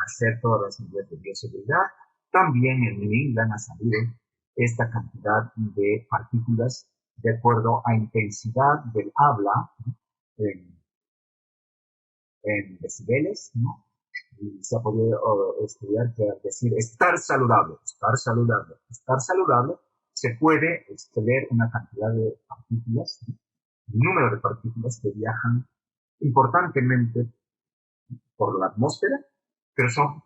hacer todas las medidas de bioseguridad. También en New England ha salido esta cantidad de partículas de acuerdo a intensidad del habla en decibeles, ¿no? Y se ha podido estudiar que al decir estar saludable, se puede expeler una cantidad de partículas, ¿no? Un número de partículas que viajan importantemente por la atmósfera, pero son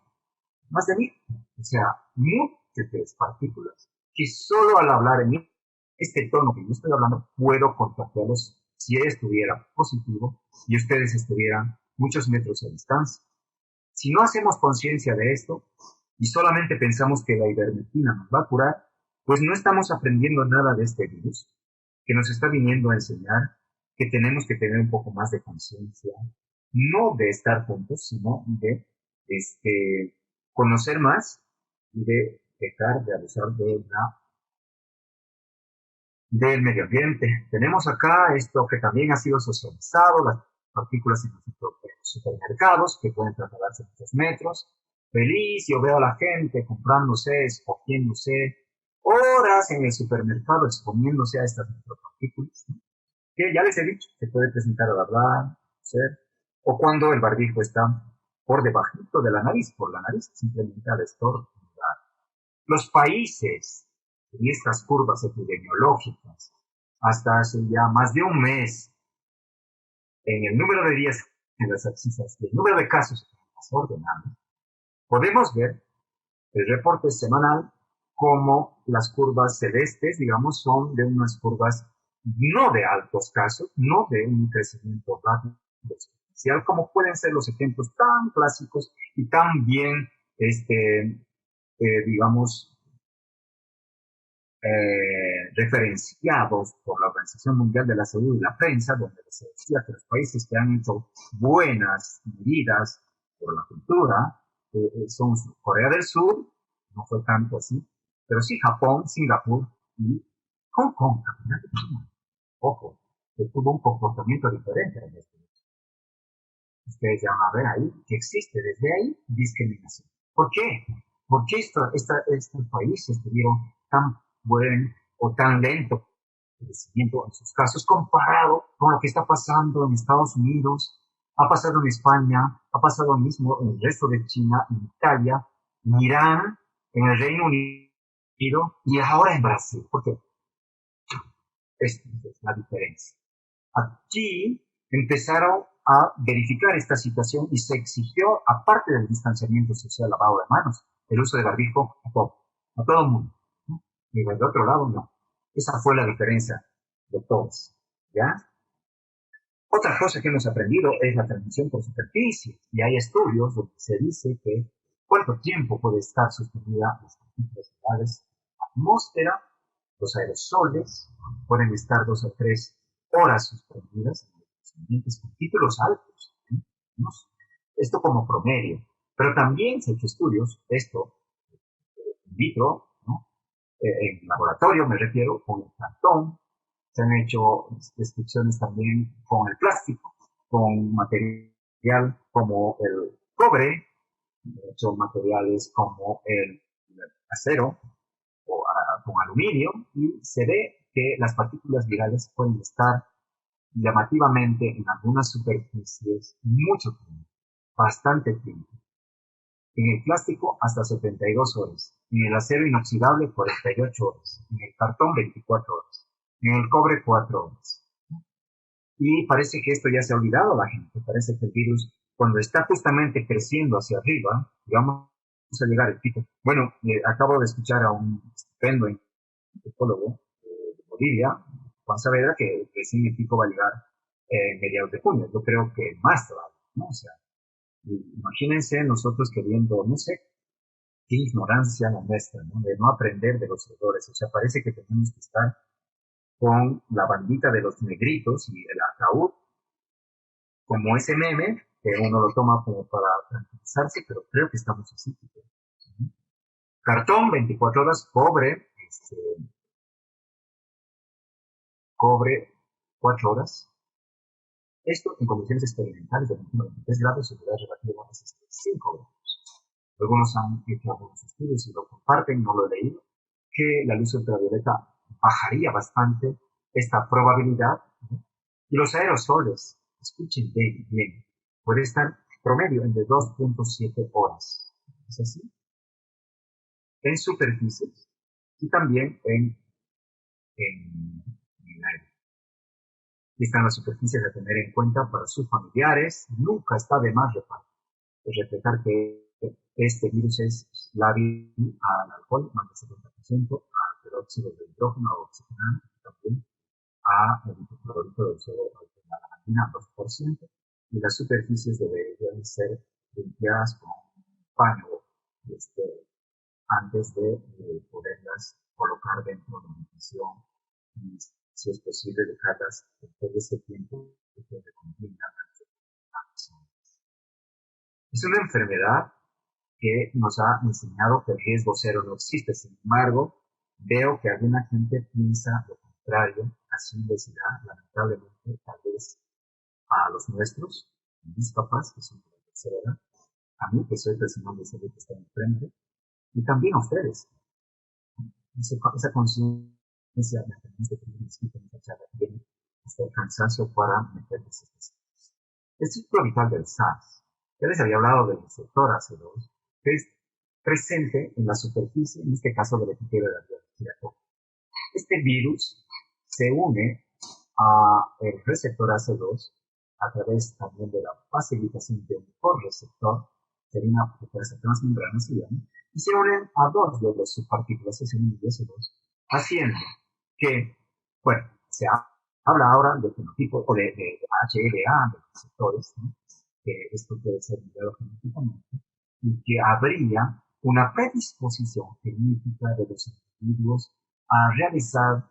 más de 1000, o sea, múltiples partículas que solo al hablar en este tono que yo estoy hablando puedo contagiarlos si estuviera positivo y ustedes estuvieran muchos metros a distancia. Si no hacemos conciencia de esto y solamente pensamos que la ivermectina nos va a curar, pues no estamos aprendiendo nada de este virus que nos está viniendo a enseñar que tenemos que tener un poco más de conciencia, no de estar juntos, sino de conocer más y de dejar de abusar del medio ambiente. Tenemos acá esto que también ha sido socializado, las partículas en los supermercados que pueden trasladarse muchos metros. Feliz, yo veo a la gente comprándose, escogiéndose horas en el supermercado exponiéndose a estas micropartículas, ¿no? Que ya les he dicho, se puede presentar al hablar, o cuando el barbijo está por debajito de la nariz, por la nariz, simplemente al estornudar. Los países en estas curvas epidemiológicas, hasta hace ya más de un mes, en el número de días en las abscisas y el número de casos ordenados, podemos ver el reporte semanal como las curvas celestes, digamos, son de unas curvas no de altos casos, no de un crecimiento rápido exponencial, como pueden ser los ejemplos tan clásicos y tan bien, digamos, referenciados por la Organización Mundial de la Salud y la prensa, donde se decía que los países que han hecho buenas medidas por la cultura son Corea del Sur, no fue tanto así, pero sí Japón, Singapur y Hong Kong. Ojo, que tuvo un comportamiento diferente en este. Ustedes ya van a ver ahí que existe desde ahí discriminación. ¿Por qué? ¿Por qué estos países tuvieron tan buen o tan lento crecimiento en sus casos comparado con lo que está pasando en Estados Unidos, ha pasado en España, ha pasado mismo en el resto de China, en Italia, en Irán, en el Reino Unido y ahora en Brasil? ¿Por qué? Esta es la diferencia. Aquí empezaron a verificar esta situación y se exigió, aparte del distanciamiento social, lavado de manos, el uso de barbijo a todo el mundo, ¿no? Y del otro lado no. Esa fue la diferencia de todos, ¿ya? Otra cosa que hemos aprendido es la transmisión por superficie, y hay estudios donde se dice que cuánto tiempo puede estar suspendida las partículas virales en la atmósfera. Los aerosoles pueden estar 2 o 3 horas suspendidas en los ambientes con títulos altos, ¿no? Esto como promedio. Pero también se han hecho estudios, esto in vitro, ¿no? En laboratorio me refiero, con el cartón. Se han hecho descripciones también con el plástico, con material como el cobre, de hecho materiales como el acero o con aluminio, y se ve que las partículas virales pueden estar llamativamente en algunas superficies mucho tiempo, bastante tiempo. En el plástico hasta 72 horas, en el acero inoxidable 48 horas, en el cartón 24 horas, en el cobre 4 horas. Y parece que esto ya se ha olvidado a la gente, parece que el virus cuando está justamente creciendo hacia arriba, digamos, a llegar al pico. Bueno, acabo de escuchar a un estupendo infectólogo de Bolivia, Juan Saavedra, que recién el pico va a llegar mediados de junio. Yo creo que más todavía, ¿no? O sea, imagínense nosotros queriendo, no sé, qué ignorancia la nuestra, ¿no? De no aprender de los errores. O sea, parece que tenemos que estar con la bandita de los negritos y el ataúd, como ese meme, que uno lo toma como para tranquilizarse, pero creo que estamos así. ¿Sí? Cartón, 24 horas, cobre 4 horas. Esto en condiciones experimentales de 23 grados y humedad relativa a 5 grados. Algunos han hecho algunos estudios y lo comparten, no lo he leído, que la luz ultravioleta bajaría bastante esta probabilidad, ¿no? Y los aerosoles, escuchen bien, puede estar promedio en de 2.7 horas. ¿Es así? En superficies y también en el aire. Y están las superficies a tener en cuenta para sus familiares. Nunca está de más respetar que este virus es lábil al alcohol, más del 70%, al peróxido de hidrógeno oxigenante, también al hipoclorito de sodio, a la lamina 2%, y las superficies deberían ser limpiadas con un paño antes de poderlas colocar dentro de la habitación y, si es posible, dejarlas después de ese tiempo que se recomienda. Es una enfermedad que nos ha enseñado que el riesgo cero no existe. Sin embargo, veo que alguna gente piensa lo contrario. Así les da, lamentablemente, tal vez a los nuestros, a mis papás, que son de la tercera edad, a mí, que soy personal de salud que está enfrente, y también a ustedes. Esa conciencia la tenemos que tener en esta charla, tiene hasta el cansancio para meterles estas cosas. El ciclo vital del SARS. Ya les había hablado del receptor AC2, que es presente en la superficie, en este caso del epitelio de la vía respiratoria. Este virus se une al receptor AC2 a través también de la facilitación de un correceptor, que viene a protegerse transmembranas, y se unen a dos de las subpartículas AC1 y AC2, haciendo que, bueno, se habla ahora de fenotipo o de HLA, de receptores, ¿no? Que esto puede ser mediado genéticamente, y que habría una predisposición genética de los individuos a realizar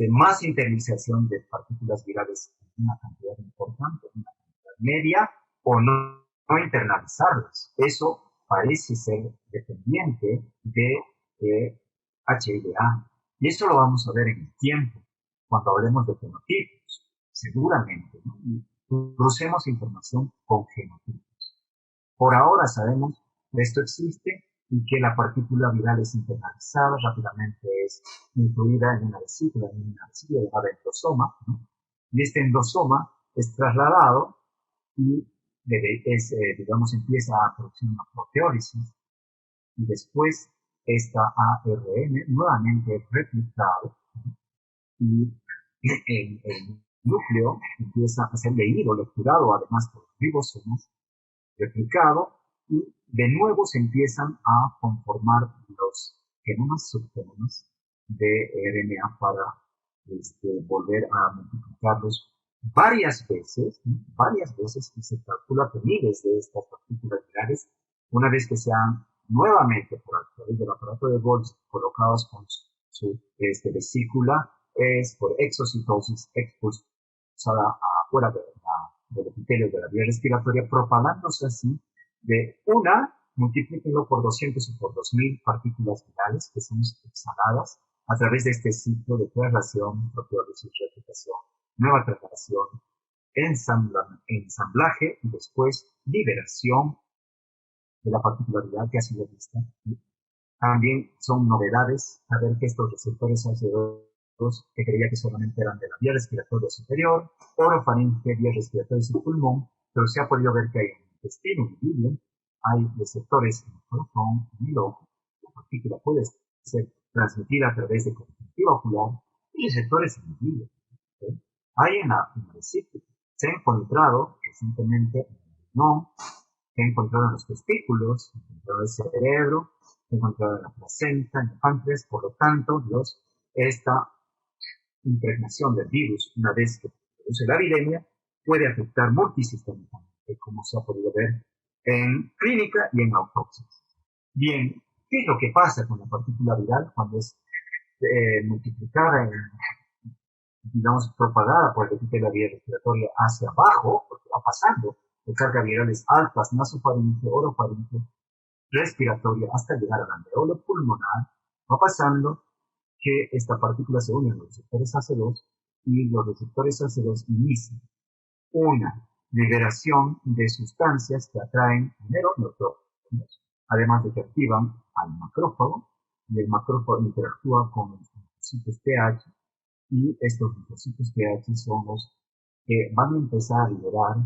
más internalización de partículas virales en una cantidad importante, en una cantidad media, o no internalizarlas. Eso parece ser dependiente de HLA. Y eso lo vamos a ver en el tiempo, cuando hablemos de fenotipos, seguramente, ¿no? Y crucemos información con genotipos. Por ahora sabemos que esto existe y que la partícula viral es internalizada, rápidamente es incluida en una vesícula llamada endosoma, ¿no? Y este endosoma es trasladado y digamos, empieza a producir una proteólisis, y después esta ARN nuevamente es replicado, ¿no? Y el núcleo empieza a ser leído, lecturado además por los ribosomas, replicado, y de nuevo se empiezan a conformar los genomas, subgenomas de RNA para volver a multiplicarlos varias veces, y se calcula que miles de estas partículas virales, una vez que sean nuevamente por a través del aparato de Golgi colocados con su vesícula, es por exocitosis expulsada afuera del epitelio de la vía respiratoria, propagándose así de una, multiplíquenlo por 200 o por 2000 partículas virales que son exhaladas a través de este ciclo de traslación, proteólisis, replicación, nueva traslación, ensamblaje y después liberación de la particularidad que ha sido vista. También son novedades saber que estos receptores AC2, que creía que solamente eran de la vía respiratoria superior, orofaringe, vía respiratoria y pulmón, pero se ha podido ver que hay en el intestino, en el ileum, hay receptores en el corazón, en el ojo. La partícula puede ser transmitida a través de conjuntiva ocular y receptores en el ileum. ¿Okay? Hay en la vesícula. Se ha encontrado recientemente en el riñón, se ha encontrado en los testículos, se ha encontrado en el cerebro, se ha encontrado en la placenta, en el páncreas. Por lo tanto, esta impregnación del virus, una vez que produce la viremia, puede afectar multisistémicamente, como se ha podido ver en clínica y en autopsias. Bien, ¿qué es lo que pasa con la partícula viral cuando es multiplicada, digamos, propagada por el epitelio de la vía respiratoria hacia abajo, porque va pasando de cargas virales altas, nasofaringe, orofaringe, respiratoria, hasta llegar al alveolo pulmonar, va pasando que esta partícula se une a los receptores AC2 y los receptores AC2 inician una liberación de sustancias que atraen primero neutrófilos, además de que activan al macrófago, y el macrófago interactúa con los linfocitos TH, y estos linfocitos TH son los que van a empezar a liberar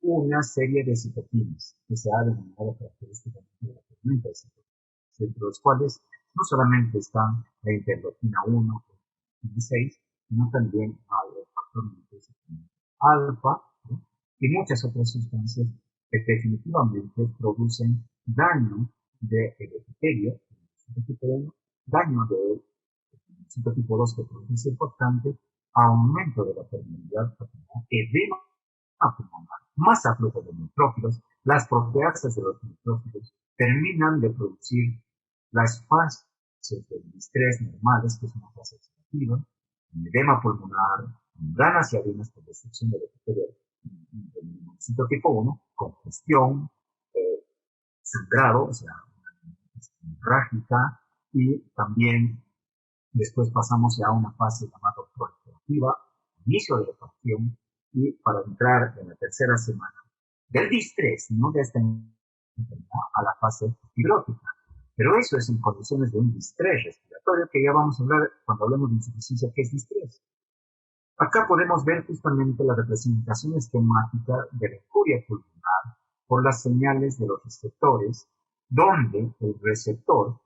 una serie de citoquinas que se ha denominado característicamente de la tormenta de citoquinas, entre los cuales no solamente están la interleuquina 1 y 16, sino también hay el factor alfa, ¿no? Y muchas otras sustancias que definitivamente producen daño del epitelio, daño del citotipo 2 que produce importante, aumento de la permeabilidad pulmonar, edema pulmonar, más aflujo de neutrófilos. Las proteasas de los neutrófilos terminan de producir las fases del distrés normales, que es una fase oxidativa, edema pulmonar, membranas y arenas por destrucción del epitelio del citotipo 1, congestión, sangrado, o sea, hemorrágica, y también después pasamos ya a una fase llamada proliferativa, inicio de reparación, y para entrar en la tercera semana del distrés, no de esta enfermedad, a la fase fibrótica. Pero eso es en condiciones de un distrés respiratorio, que ya vamos a hablar cuando hablemos de insuficiencia, ¿qué es distrés? Acá podemos ver justamente la representación esquemática de la injuria pulmonar por las señales de los receptores, donde el receptor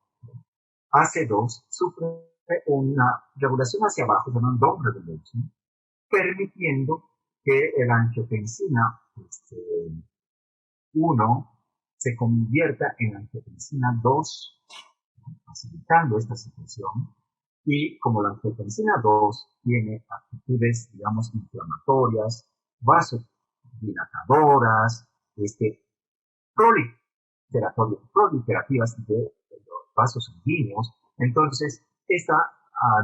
AC2 sufre una regulación hacia abajo, llamada down regulation, permitiendo que el angiotensina 1 se convierta en angiotensina 2, facilitando esta situación. Y como la angiotensina 2 tiene actitudes, digamos, inflamatorias, vasodilatadoras, proliferativas de los vasos sanguíneos, entonces Esta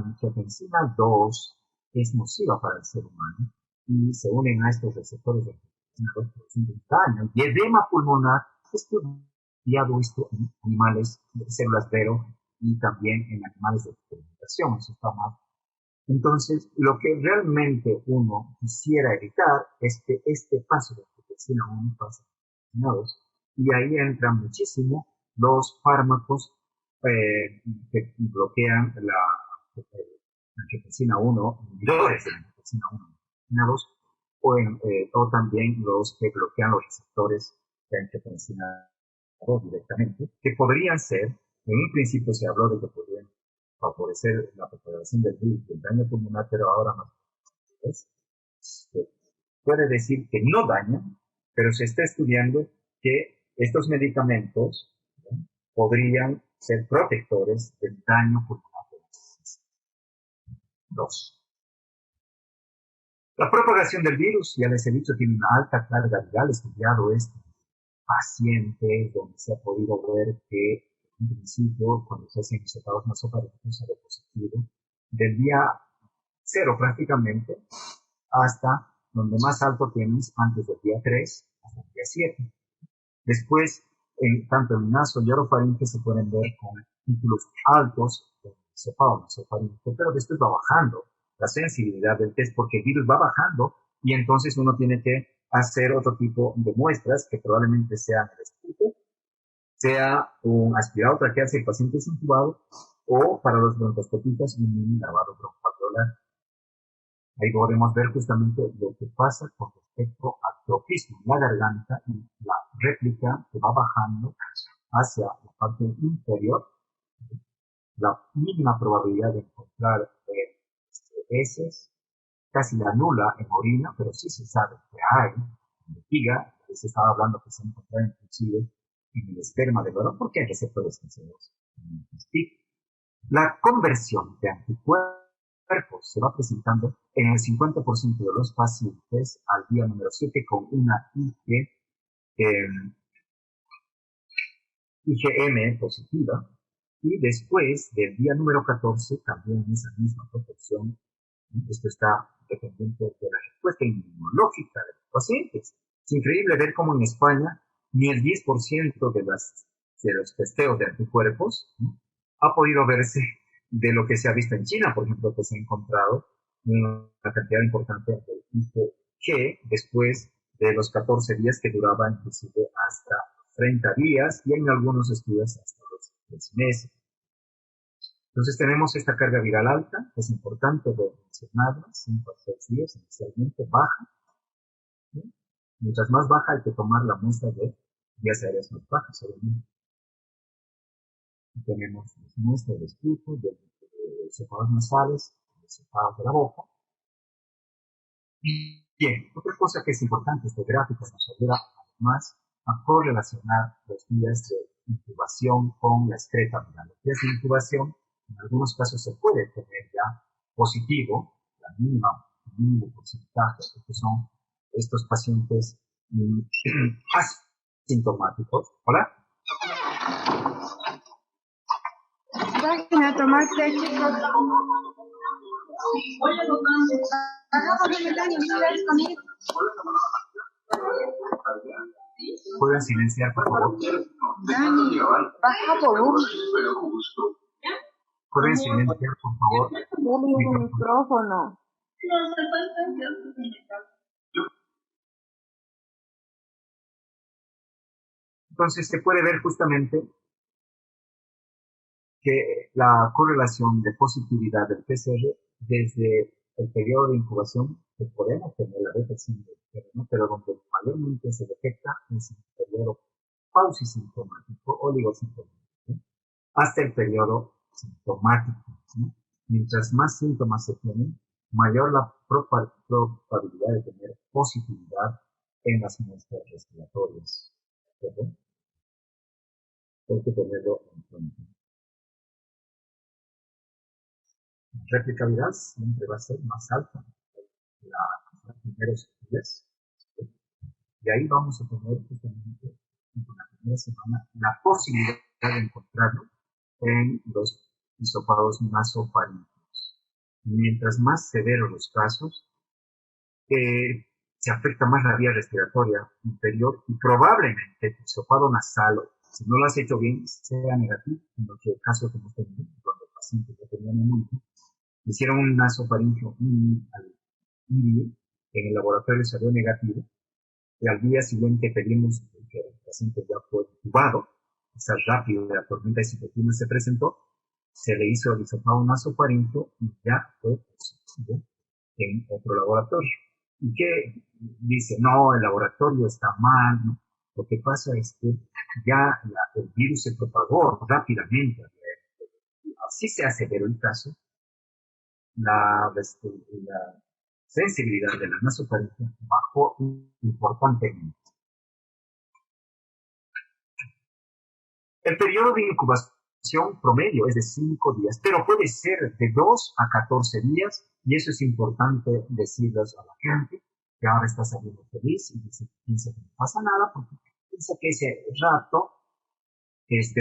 angiotensina 2 es nociva para el ser humano y se unen a estos receptores de angiotensina 2 produciendo un daño y edema pulmonar estudiado esto en animales de células Vero y también en animales de experimentación. Eso está mal. Entonces, lo que realmente uno quisiera evitar es que este paso de angiotensina 1 pase a angiotensina 2 y ahí entran muchísimo los fármacos que bloquean la angiotensina 1, inhibidores de la angiotensina 1, angiotensina 2, o también los que bloquean los receptores de angiotensina 2 directamente, que podrían ser, en un principio se habló de que podrían favorecer la propagación del virus, del daño pulmonar, pero ahora más se puede decir que no dañan, pero se está estudiando que estos medicamentos, ¿no?, podrían ser protectores del daño pulmonar. 2. La propagación del virus, ya les he dicho, tiene una alta carga viral. Estudiado esto pacientes donde se ha podido ver que en principio cuando se hacen hisopados nasofaríngicos sale positivo del día 0 prácticamente hasta donde más alto tienes antes del día 3 hasta el día 7. Después, tanto en naso y orofaringe se pueden ver con títulos altos de hisopado nasofaríngeo, pero después va bajando la sensibilidad del test porque el virus va bajando y entonces uno tiene que hacer otro tipo de muestras que probablemente sean el esputo, sea un aspirado traqueal si el paciente es intubado, o para los broncoscopistas un mini lavado broncoalveolar. Ahí podemos ver justamente lo que pasa con respecto al tropismo en la garganta y la réplica que va bajando hacia la parte inferior. La mínima probabilidad de encontrar heces casi la nula en orina, pero sí se sabe que hay en vejiga. Se estaba hablando que se ha encontrado inclusive en el esperma del varón porque hay receptores cancerosos. La conversión de anticuerpos se va presentando en el 50% de los pacientes al día número 7 con una IgM positiva, y después del día número 14 también en esa misma proporción. Esto está dependiente de la respuesta inmunológica de los pacientes. Es increíble ver cómo en España ni el 10% de los testeos de anticuerpos, ¿no?, ha podido verse de lo que se ha visto en China, por ejemplo, que se ha encontrado una cantidad importante de IgG después de los 14 días que duraba inclusive hasta 30 días y en algunos estudios hasta los 3 meses. Entonces tenemos esta carga viral alta, es importante mencionarla, 5 a 6 días inicialmente baja, ¿sí? Mientras más baja hay que tomar la muestra de vías aéreas más bajas, obviamente. Y tenemos las muestras de esputo, de cepados nasales, de cepados de la boca. Bien, otra cosa que es importante, este gráfico nos ayuda además a correlacionar los días de incubación con la excreta viral. Los días de incubación, en algunos casos se puede tener ya positivo, el mínimo porcentaje, que son estos pacientes asintomáticos. ¿Hola? Vayan a tomar té, chicos. ¿Pueden silenciar, por favor? Dani, baja volumen. ¿Pueden silenciar, por favor? Dale un micrófono. Entonces se puede ver justamente que la correlación de positividad del PCR desde el periodo de incubación, que podemos tener la detección del terreno, pero donde mayormente se detecta es el periodo pausisintomático, oligosintomático, hasta el periodo sintomático, ¿sí? Mientras más síntomas se tienen, mayor la probabilidad de tener positividad en las muestras respiratorias. ¿Verdad? Hay que tenerlo en cuenta. La replicabilidad siempre va a ser más alta en los primeros días. Y ahí vamos a tener justamente en la primera semana la posibilidad de encontrarlo en los hisopados nasofaríngicos. Mientras más severos los casos, se afecta más la vía respiratoria inferior y probablemente el hisopado nasal, si no lo has hecho bien, sea negativo, en los casos que hemos tenido, cuando el paciente ya tenía neumonía, hicieron un nasofaringio al IBI, en el laboratorio salió negativo, y al día siguiente pedimos que el paciente ya fue intubado, esa rápido de la tormenta de citoquina se presentó, se le hizo el hisopado nasofaringio y ya fue positivo en otro laboratorio. ¿Y qué dice? No, el laboratorio está mal, ¿no? Lo que pasa es que ya el virus se propagó rápidamente. Así se aceleró el caso, la sensibilidad de la nasofaringea bajó importantemente. El periodo de incubación promedio es de 5 días, pero puede ser de 2 a 14 días, y eso es importante decirles a la gente que ahora está saliendo feliz y piensa que no pasa nada, porque piensa que ese rato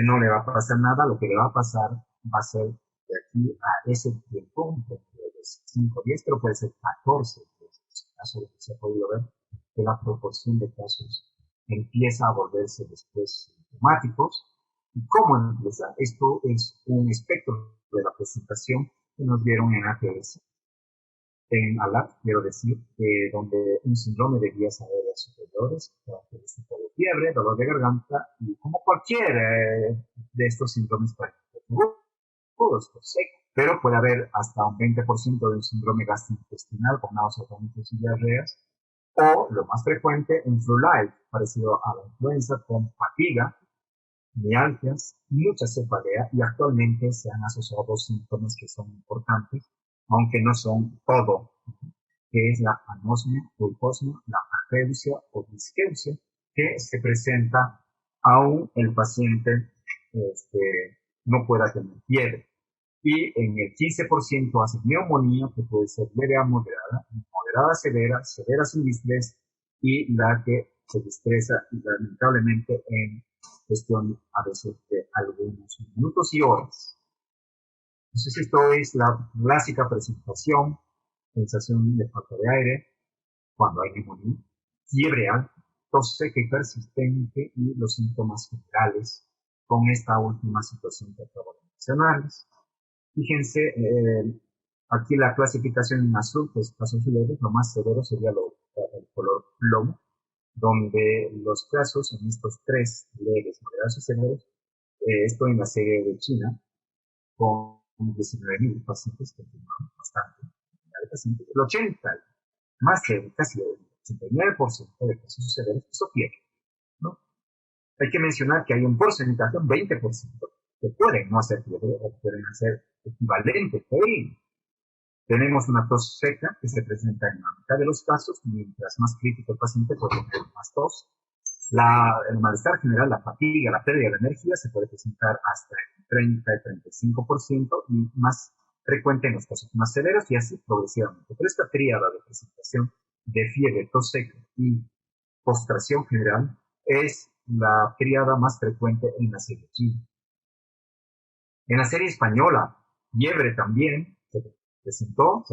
no le va a pasar nada. Lo que le va a pasar va a ser de aquí a ese tiempo, de 5 días, pero puede ser 14 días. En este caso, lo que se ha podido ver que la proporción de casos empieza a volverse después sintomáticos. ¿Y cómo empieza? Esto es un espectro de la presentación que nos dieron en ATS, en ALAT, quiero decir, donde un síndrome de vías aéreas superiores, característica de fiebre, dolor de garganta, y como cualquier de estos síndromes todos por seco. Pero puede haber hasta un 20% de un síndrome gastrointestinal con náuseas, vómitos y diarreas, o, lo más frecuente, un flu-like, parecido a la influenza, con fatiga, mialgias, mucha cefalea, y actualmente se han asociado dos síntomas que son importantes, aunque no son todo, que es la anosmia o hiposmia, la ageusia o disgeusia, que se presenta aún el paciente no pueda tener fiebre. Y en el 15% hace neumonía, que puede ser leve a moderada, moderada severa, severa sin distrés, y la que se distresa lamentablemente en cuestión a veces de algunos minutos y horas. Entonces esto es la clásica presentación: sensación de falta de aire cuando hay neumonía, fiebre alta, tos seca y persistente, y los síntomas generales con esta última situación que acabo de mencionarles. Fíjense, aquí la clasificación en azul, que es casos leves, lo más severo sería el color plomo, donde los casos en estos 3 leves, moderados y severos, esto en la serie de China, con 19.000 pacientes, que firmaron bastante, el 80, más de casi el 89% de casos severos, eso pierde, ¿no? Hay que mencionar que hay un porcentaje, un 20%, que pueden no hacer fiebre o pueden hacer equivalente febril. Tenemos una tos seca que se presenta en la mitad de los casos, mientras más crítico el paciente puede tener más tos. El malestar general, la fatiga, la pérdida de energía se puede presentar hasta el 30 y 35%, y más frecuente en los casos más severos, y así progresivamente. Pero esta tríada de presentación de fiebre, tos seca y postración general es la tríada más frecuente en la serie china. En la serie española, fiebre también se presentó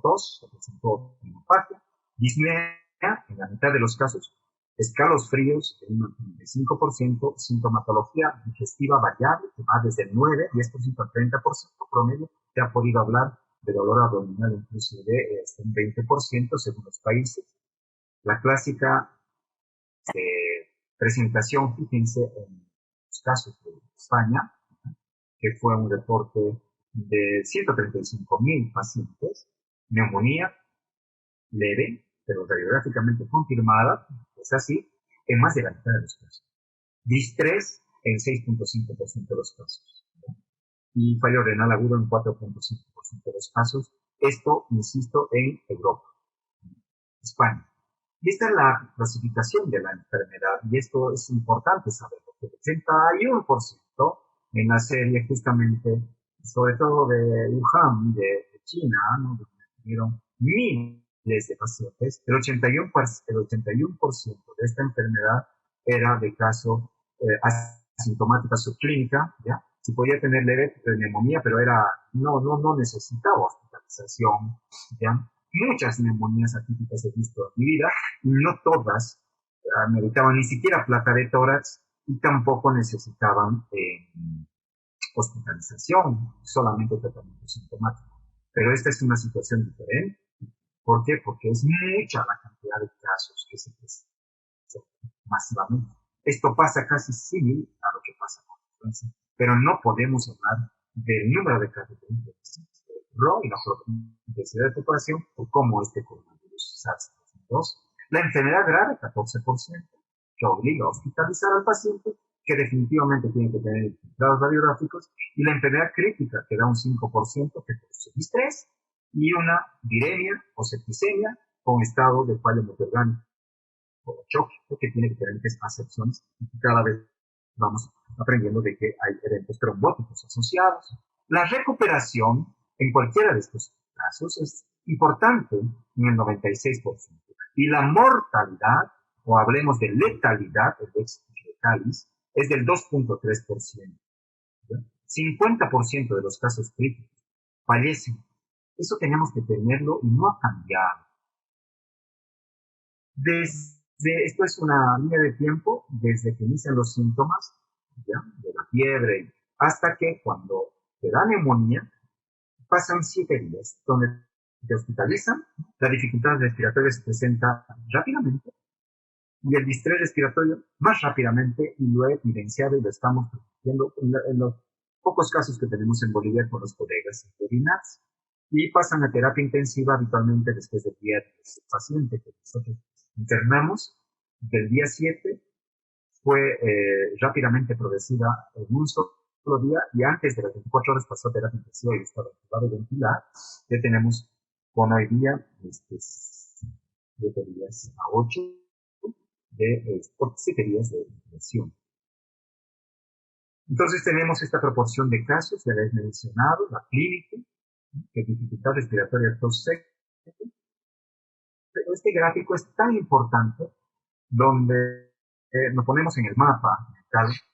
tos, se presentó hemorragia, disnea en la mitad de los casos, escalofríos en un 35%, sintomatología digestiva variable que va desde el 9, 10% al 30% promedio. Se ha podido hablar de dolor abdominal inclusive hasta un 20% según los países. La clásica presentación, fíjense, en los casos de España, que fue un reporte de 135.000 pacientes, neumonía leve, pero radiográficamente confirmada, es así, en más de la mitad de los casos. Distrés en 6.5% de los casos. Y fallo renal agudo en 4.5% de los casos. Esto, insisto, en Europa, España. Y esta es la clasificación de la enfermedad, y esto es importante saberlo, que el 81% en la serie justamente, sobre todo de Wuhan, de China, ¿no?, donde tuvieron miles de pacientes, el 81% de esta enfermedad era de caso asintomática subclínica, ¿ya? se podía tener leve neumonía, pero no necesitaba hospitalización, ¿ya? Muchas neumonías atípicas he visto en mi vida, y no todas meritaban ni siquiera placa de tórax y tampoco necesitaban hospitalización, solamente tratamiento sintomático. Pero esta es una situación diferente. ¿Por qué? Porque es mucha la cantidad de casos que se presentan masivamente. Esto pasa casi similar a lo que pasa con la influenza, pero no podemos hablar del número de casos de influenza y la intensidad de propagación o cómo este coronavirus SARS-CoV-2. La enfermedad grave, 14%, que obliga a hospitalizar al paciente, que definitivamente tiene que tener infiltrados radiográficos, y la enfermedad crítica, que da un 5%, que produce distrés, y una viremia o septicemia con estado de fallo multiorgánico o choque, que tiene diferentes acepciones, y cada vez vamos aprendiendo de que hay eventos trombóticos asociados. La recuperación en cualquiera de estos casos es importante en el 96%. Y la mortalidad, o hablemos de letalidad, el ex letalis, es del 2.3%. 50% de los casos críticos fallecen. Eso tenemos que tenerlo y no ha cambiado. Esto es una línea de tiempo desde que inician los síntomas, ¿ya?, de la fiebre hasta que cuando te da neumonía pasan 7 días donde te hospitalizan, la dificultad respiratoria se presenta rápidamente y el distrés respiratorio más rápidamente, y lo he evidenciado y lo estamos viendo en los pocos casos que tenemos en Bolivia con los colegas interinats, y pasan a terapia intensiva habitualmente después del día 10. El paciente que nosotros internamos del día 7 fue rápidamente progresiva en un solo día, y antes de las 24 horas pasó a terapia intensiva y estaba activado y ventilado. Ya tenemos con hoy día 7 días a 8 por 7 días de ventilación. Entonces tenemos esta proporción de casos, ya les he mencionado, la clínica, que dificultad respiratoria tos seca. Pero este gráfico es tan importante donde nos ponemos en el mapa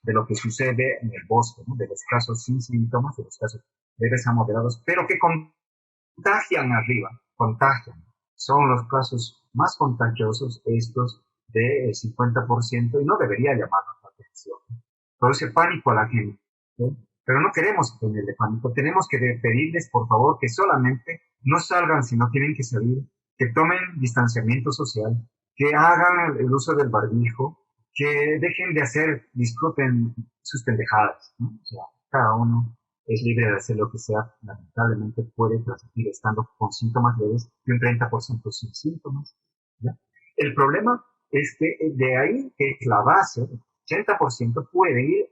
de lo que sucede en el bosque, ¿no?, de los casos sin síntomas, de los casos leves a moderados, pero que contagian arriba, contagian. Son los casos más contagiosos estos del 50%, y no debería llamarnos la atención. Produce pánico a la gente, ¿sí? Pero no queremos tenerle pánico. Tenemos que pedirles, por favor, que solamente no salgan si no tienen que salir, que tomen distanciamiento social, que hagan el uso del barbijo, que dejen de disfruten sus pendejadas, ¿no? O sea, cada uno es libre de hacer lo que sea. Lamentablemente puede transmitir estando con síntomas leves y un 30% sin síntomas, ¿ya? El problema es que de ahí, que es la base, el 80% puede ir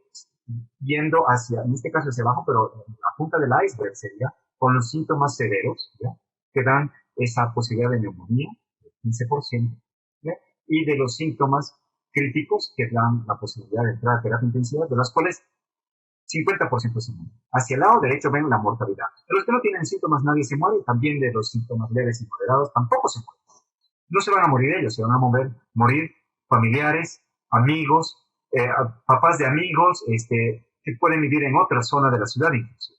yendo hacia, en este caso hacia abajo, pero la punta del iceberg sería con los síntomas severos, ¿ya?, que dan esa posibilidad de neumonía, el 15%, ¿ya?, y de los síntomas críticos que dan la posibilidad de entrar a terapia intensiva, de las cuales 50% se mueren. Hacia el lado derecho ven la mortalidad. De los que no tienen síntomas nadie se muere, también de los síntomas leves y moderados tampoco se mueren. No se van a morir ellos, se van a morir familiares, amigos, papás de amigos, que pueden vivir en otra zona de la ciudad incluso.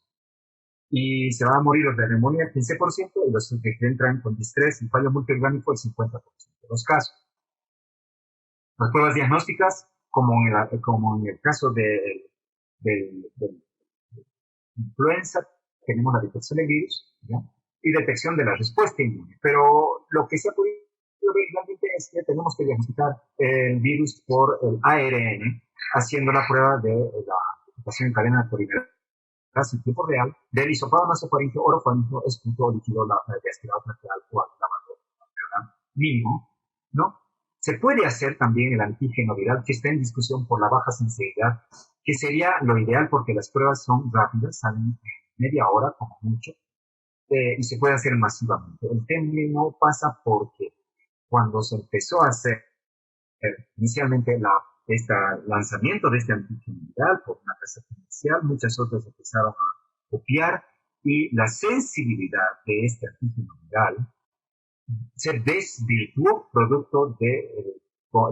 Y se van a morir los de neumonía, 15%, y los que entran con distrés y fallo multiorgánico, el 50% de los casos. Las pruebas diagnósticas, como en el caso de influenza, tenemos la detección del virus, ¿ya?, y detección de la respuesta inmune. Pero lo que se ha podido ver realmente es que tenemos que diagnosticar el virus por el ARN, haciendo la prueba de la amplificación en cadena de polimerasa en tiempo real del hisopado nasofaríngeo, orofaríngeo, esputo líquido, la aspirado traqueal o lavado mínimo, ¿no? Se puede hacer también el antígeno viral, que está en discusión por la baja sensibilidad, que sería lo ideal porque las pruebas son rápidas, salen en media hora como mucho, y se puede hacer masivamente. El tema no pasa porque cuando se empezó a hacer inicialmente este lanzamiento de este antígeno viral por una casa comercial, muchas otras empezaron a copiar, y la sensibilidad de este antígeno viral se desvirtuó producto de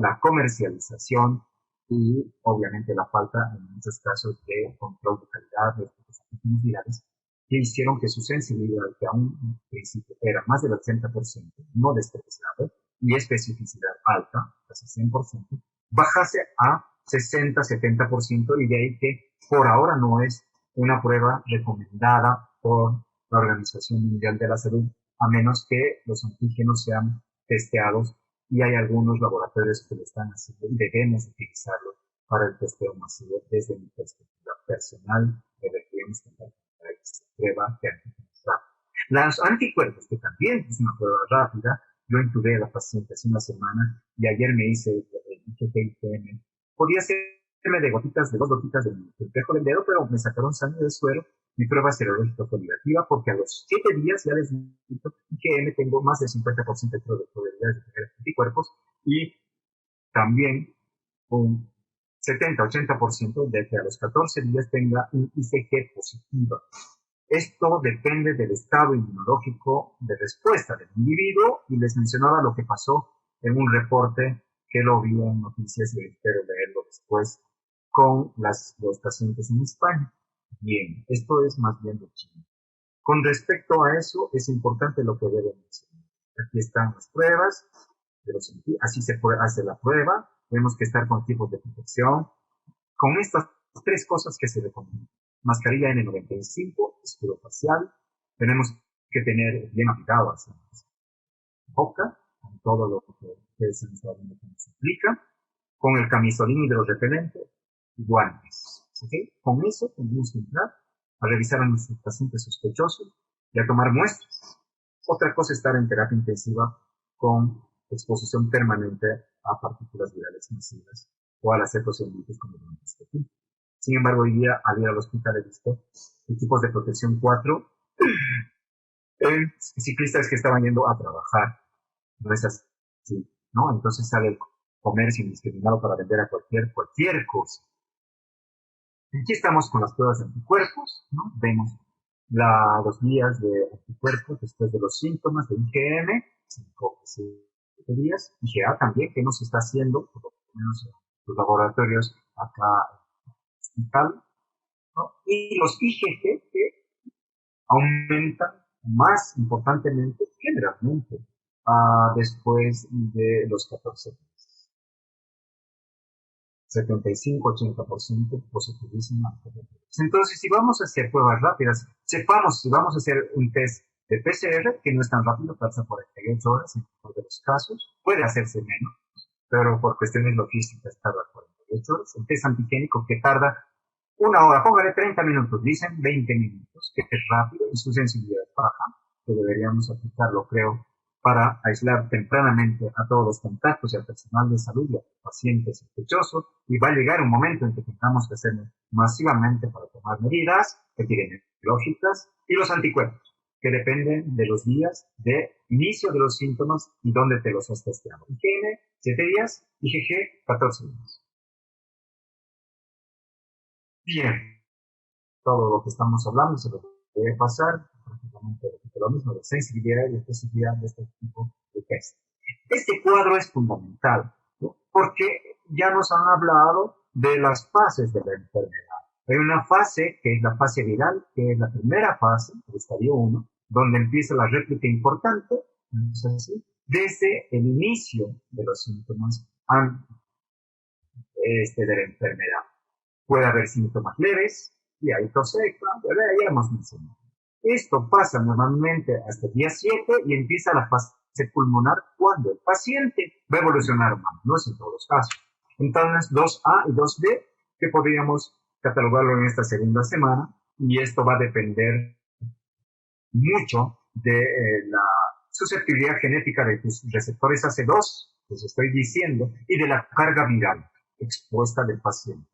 la comercialización y obviamente la falta en muchos casos de control de calidad de estos antígenos virales que hicieron que su sensibilidad, que a un principio era más del 80%, no despreciable, y especificidad alta, casi 100%, bajase a 60-70%, y de ahí que por ahora no es una prueba recomendada por la Organización Mundial de la Salud, a menos que los antígenos sean testeados, y hay algunos laboratorios que lo están haciendo y debemos utilizarlo para el testeo masivo. Desde mi perspectiva personal, deberíamos contar con esta prueba de antígenos rápidos. Los anticuerpos, que también es una prueba rápida, yo intubé a la paciente hace una semana y ayer me hice el IgG-IgM. Podía hacerme de gotitas, de 2 gotitas del espejo del dedo, pero me sacaron sangre del suero. Mi prueba serológica fue negativa porque a los 7 días ya les digo IgM tengo más del 50% de probabilidades de tener anticuerpos y también un 70-80% de que a los 14 días tenga un IgG positivo. Esto depende del estado inmunológico de respuesta del individuo, y les mencionaba lo que pasó en un reporte que lo vi en noticias y espero leerlo después con los pacientes en España. Bien, esto es más bien de China. Con respecto a eso, es importante lo que deben mencionar. Aquí están las pruebas, así se hace la prueba. Tenemos que estar con equipos de protección, con estas 3 cosas que se recomiendan. Mascarilla N95, escudo facial, tenemos que tener bien aplicado hacia la boca, con todo lo que ustedes han estado viendo que nos aplica, con el camisolín hidrorrepelente y guantes. ¿Okay? Con eso tenemos que entrar a revisar a nuestros pacientes sospechosos y a tomar muestras. Otra cosa es estar en terapia intensiva con exposición permanente a partículas virales masivas o al hacer procedimientos como bronquioscopía. Sin embargo, hoy día, al ir al hospital, he visto equipos de protección 4 ciclistas que estaban yendo a trabajar. No es así, ¿no? Entonces sale el comercio indiscriminado para vender a cualquier cosa. Aquí estamos con las pruebas de anticuerpos, ¿no? Vemos los días de anticuerpos después de los síntomas de IgM, 5 o 7 días, IgA también, que no se está haciendo, por lo menos en los laboratorios acá en hospital, ¿no? Y los IgG que aumentan más importantemente, generalmente, después de los 14 días. 75-80% positivísima. Entonces, si vamos a hacer pruebas rápidas, sepamos si vamos a hacer un test de PCR, que no es tan rápido, pasa 48 horas en todos los casos, puede hacerse menos, pero por cuestiones logísticas tarda 48 horas. Un test antigénico que tarda 1 hora, póngale 30 minutos, dicen 20 minutos, que es rápido y su sensibilidad es baja, que deberíamos aplicarlo, creo, para aislar tempranamente a todos los contactos y al personal de salud y a pacientes sospechosos, y va a llegar un momento en que tengamos que hacerlo masivamente para tomar medidas epidemiológicas, y los anticuerpos, que dependen de los días de inicio de los síntomas y dónde te los has testeado. IgM, 7 días, IgG, 14 días. Bien, todo lo que estamos hablando se lo debe pasar, prácticamente lo mismo, de sensibilidad y especificidad de este tipo de test. Este cuadro es fundamental, ¿no? Porque ya nos han hablado de las fases de la enfermedad. Hay una fase que es la fase viral, que es la primera fase, el estadio 1, donde empieza la réplica importante, ¿no es así? Desde el inicio de los síntomas de la enfermedad. Puede haber síntomas leves, y hay tos seca, ya hemos mencionado. Esto pasa normalmente hasta el día 7 y empieza la fase pulmonar cuando el paciente va a evolucionar mal, no es en todos los casos. Entonces, 2A y 2B, que podríamos catalogarlo en esta segunda semana, y esto va a depender mucho de la susceptibilidad genética de tus receptores AC2, les estoy diciendo, y de la carga viral expuesta del paciente.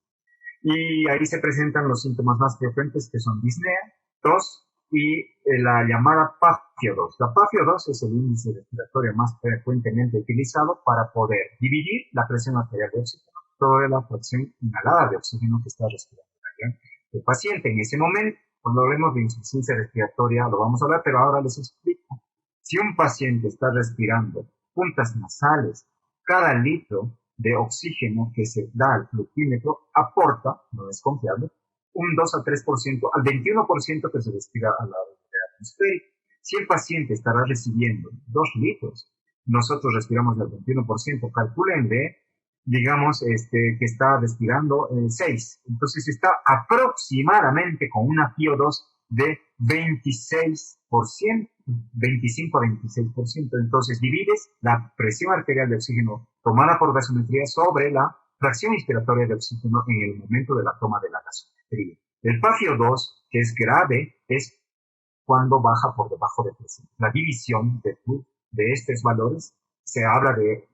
Y ahí se presentan los síntomas más frecuentes, que son disnea, tos y la llamada PAFIO2. La PAFIO2 es el índice respiratorio más frecuentemente utilizado para poder dividir la presión arterial de oxígeno sobre la fracción inhalada de oxígeno que está respirando el paciente. En ese momento, cuando hablemos de insuficiencia respiratoria, lo vamos a hablar, pero ahora les explico. Si un paciente está respirando puntas nasales cada litro, de oxígeno que se da al fluxímetro aporta, no es confiable, un 2 a 3% al 21% que se respira a la atmosférica. Si el paciente estará recibiendo 2 litros, nosotros respiramos el 21%, calculenle, digamos, que está respirando 6. Entonces está aproximadamente con una PO2 de 26%, 25 a 26%. Entonces divides la presión arterial de oxígeno tomada por gasometría sobre la fracción inspiratoria de oxígeno en el momento de la toma de la gasometría. El PaFiO2, que es grave, es cuando baja por debajo de 300. La división de estos valores se habla de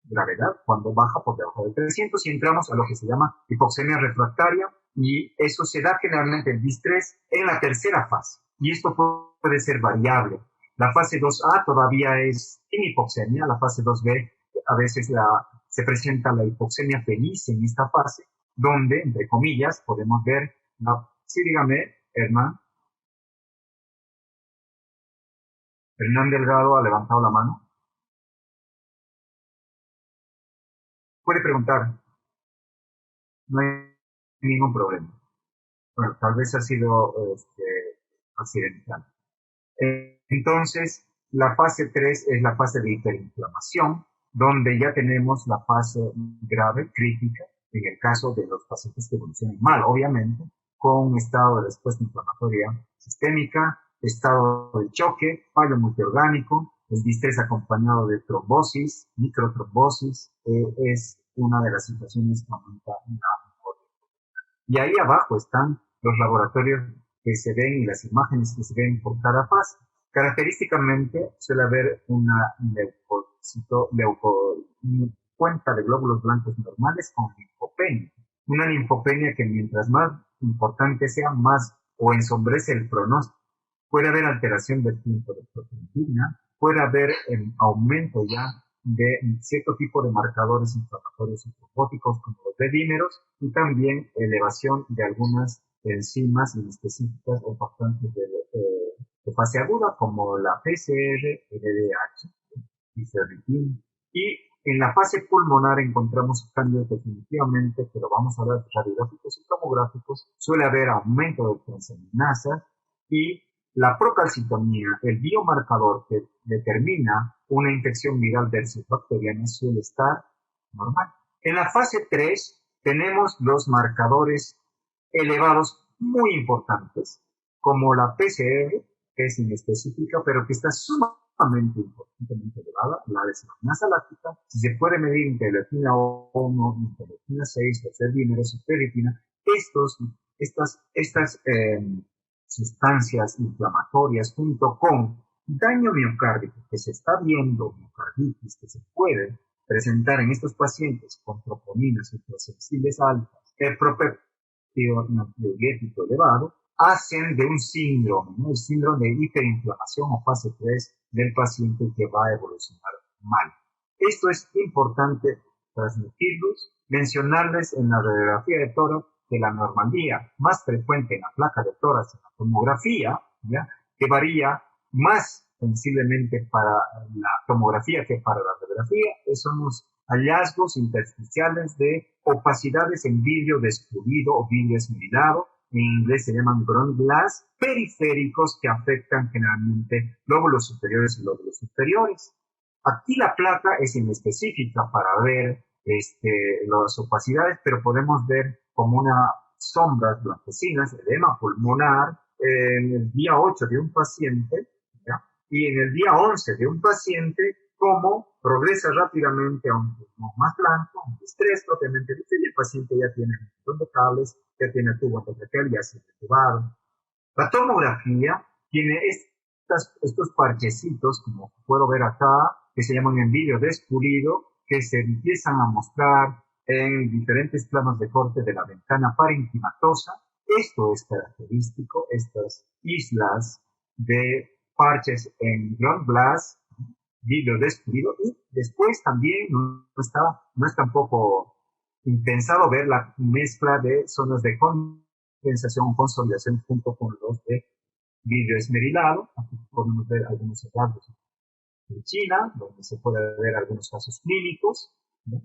gravedad cuando baja por debajo de 300 y entramos a lo que se llama hipoxemia refractaria, y eso se da generalmente el distrés en la tercera fase, y esto puede ser variable. La fase 2A todavía es sin hipoxemia, la fase 2B a veces se presenta la hipoxemia feliz en esta fase, donde, entre comillas, podemos ver, sí, dígame, Hernán Delgado ha levantado la mano. Puede preguntar, no hay ningún problema. Bueno, tal vez ha sido accidental. Entonces, la fase 3 es la fase de hiperinflamación, donde ya tenemos la fase grave, crítica, en el caso de los pacientes que evolucionan mal, obviamente, con un estado de respuesta inflamatoria sistémica, estado de choque, fallo multiorgánico, el distrés acompañado de trombosis, microtrombosis, es una de las situaciones que aumenta la. Y ahí abajo están los laboratorios que se ven y las imágenes que se ven por cada fase. Característicamente suele haber una cuenta de glóbulos blancos normales con linfopenia. Una linfopenia que mientras más importante sea, más o ensombrece el pronóstico. Puede haber alteración del punto de proteína, puede haber aumento ya de cierto tipo de marcadores inflamatorios y trombóticos como los de dímeros, y también elevación de algunas enzimas inespecíficas o bastante de fase aguda como la PCR, el LDH y ferritina. Y en la fase pulmonar encontramos cambios definitivamente, pero vamos a ver radiográficos y tomográficos. Suele haber aumento de transaminasa y la procalcitonía, el biomarcador que determina una infección viral versus bacteriana, suele estar normal. En la fase 3 tenemos los marcadores elevados muy importantes, como la PCR, que es inespecífica, pero que está sumamente importantemente elevada, la desaminasa láctica. Si se puede medir interleucina 1, interleucina 6, dímeros y ferritina, estas sustancias inflamatorias junto con daño miocárdico que se está viendo, miocarditis que se puede presentar en estos pacientes con troponinas ultrasensibles altas, el propéptido natriurético elevado, hacen de un síndrome, ¿no? El síndrome de hiperinflamación o fase 3 del paciente que va a evolucionar mal. Esto es importante transmitirlos, mencionarles en la radiografía de tórax que la anomalía más frecuente en la placa de tórax en la tomografía, ¿ya?, que varía más sensiblemente para la tomografía que para la radiografía, son los hallazgos intersticiales de opacidades en vidrio descubierto o vidrio esmerilado, en inglés se llaman ground glass, periféricos que afectan generalmente lóbulos superiores y lóbulos inferiores. Aquí la placa es inespecífica para ver las opacidades, pero podemos ver como unas sombras blanquecinas, edema pulmonar, en el día 8 de un paciente, ¿ya?, y en el día 11 de un paciente, como progresa rápidamente a un pulmón más blanco, un distrés propiamente dicho, y el paciente ya tiene un montón de cables, ya tiene el tubo endotraqueal, ya se ha intubado. La tomografía tiene estos parchecitos, como puedo ver acá, que se llaman en vidrio despulido, que se empiezan a mostrar en diferentes planos de corte de la ventana parenquimatosa. Esto es característico, estas islas de parches en ground glass, vidrio despulido, y después también no es tampoco impensado ver la mezcla de zonas de condensación o consolidación junto con los de vidrio esmerilado. Aquí podemos ver algunos hallazgos en China, donde se puede ver algunos casos clínicos, ¿no?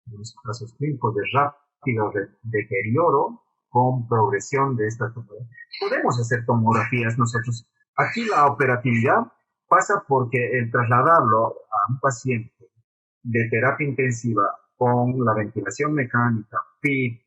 En los casos clínicos de rápido deterioro con progresión de esta tomografía. Podemos hacer tomografías nosotros. Aquí la operatividad pasa porque el trasladarlo a un paciente de terapia intensiva con la ventilación mecánica, PIP,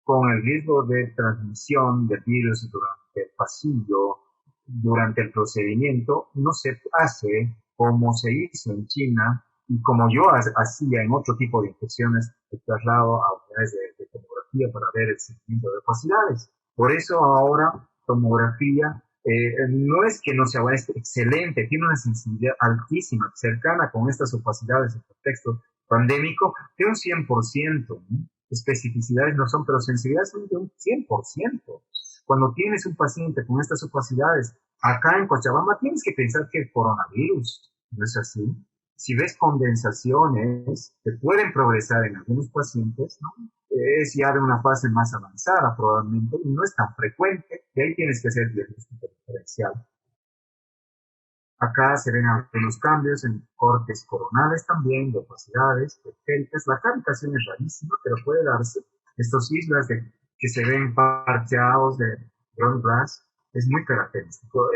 con el riesgo de transmisión de virus durante el pasillo, durante el procedimiento, no se hace como se hizo en China y como yo hacía en otro tipo de infecciones, el traslado a unidades de tomografía para ver el seguimiento de opacidades. Por eso ahora tomografía no es que no sea buena, es excelente, tiene una sensibilidad altísima, cercana con estas opacidades en contexto pandémico, de un 100%, ¿no? Especificidades no son, pero sensibilidades son de un 100%. Cuando tienes un paciente con estas opacidades, acá en Cochabamba tienes que pensar que es coronavirus, ¿no es así? Si ves condensaciones que pueden progresar en algunos pacientes, ¿no? Es ya de una fase más avanzada probablemente y no es tan frecuente, y ahí tienes que hacer diagnóstico diferencial. Acá se ven algunos cambios en cortes coronales también, de opacidades, periféricas. La cavitación es rarísima, pero puede darse. Estos islas que se ven parcheados de ground glass es muy característico.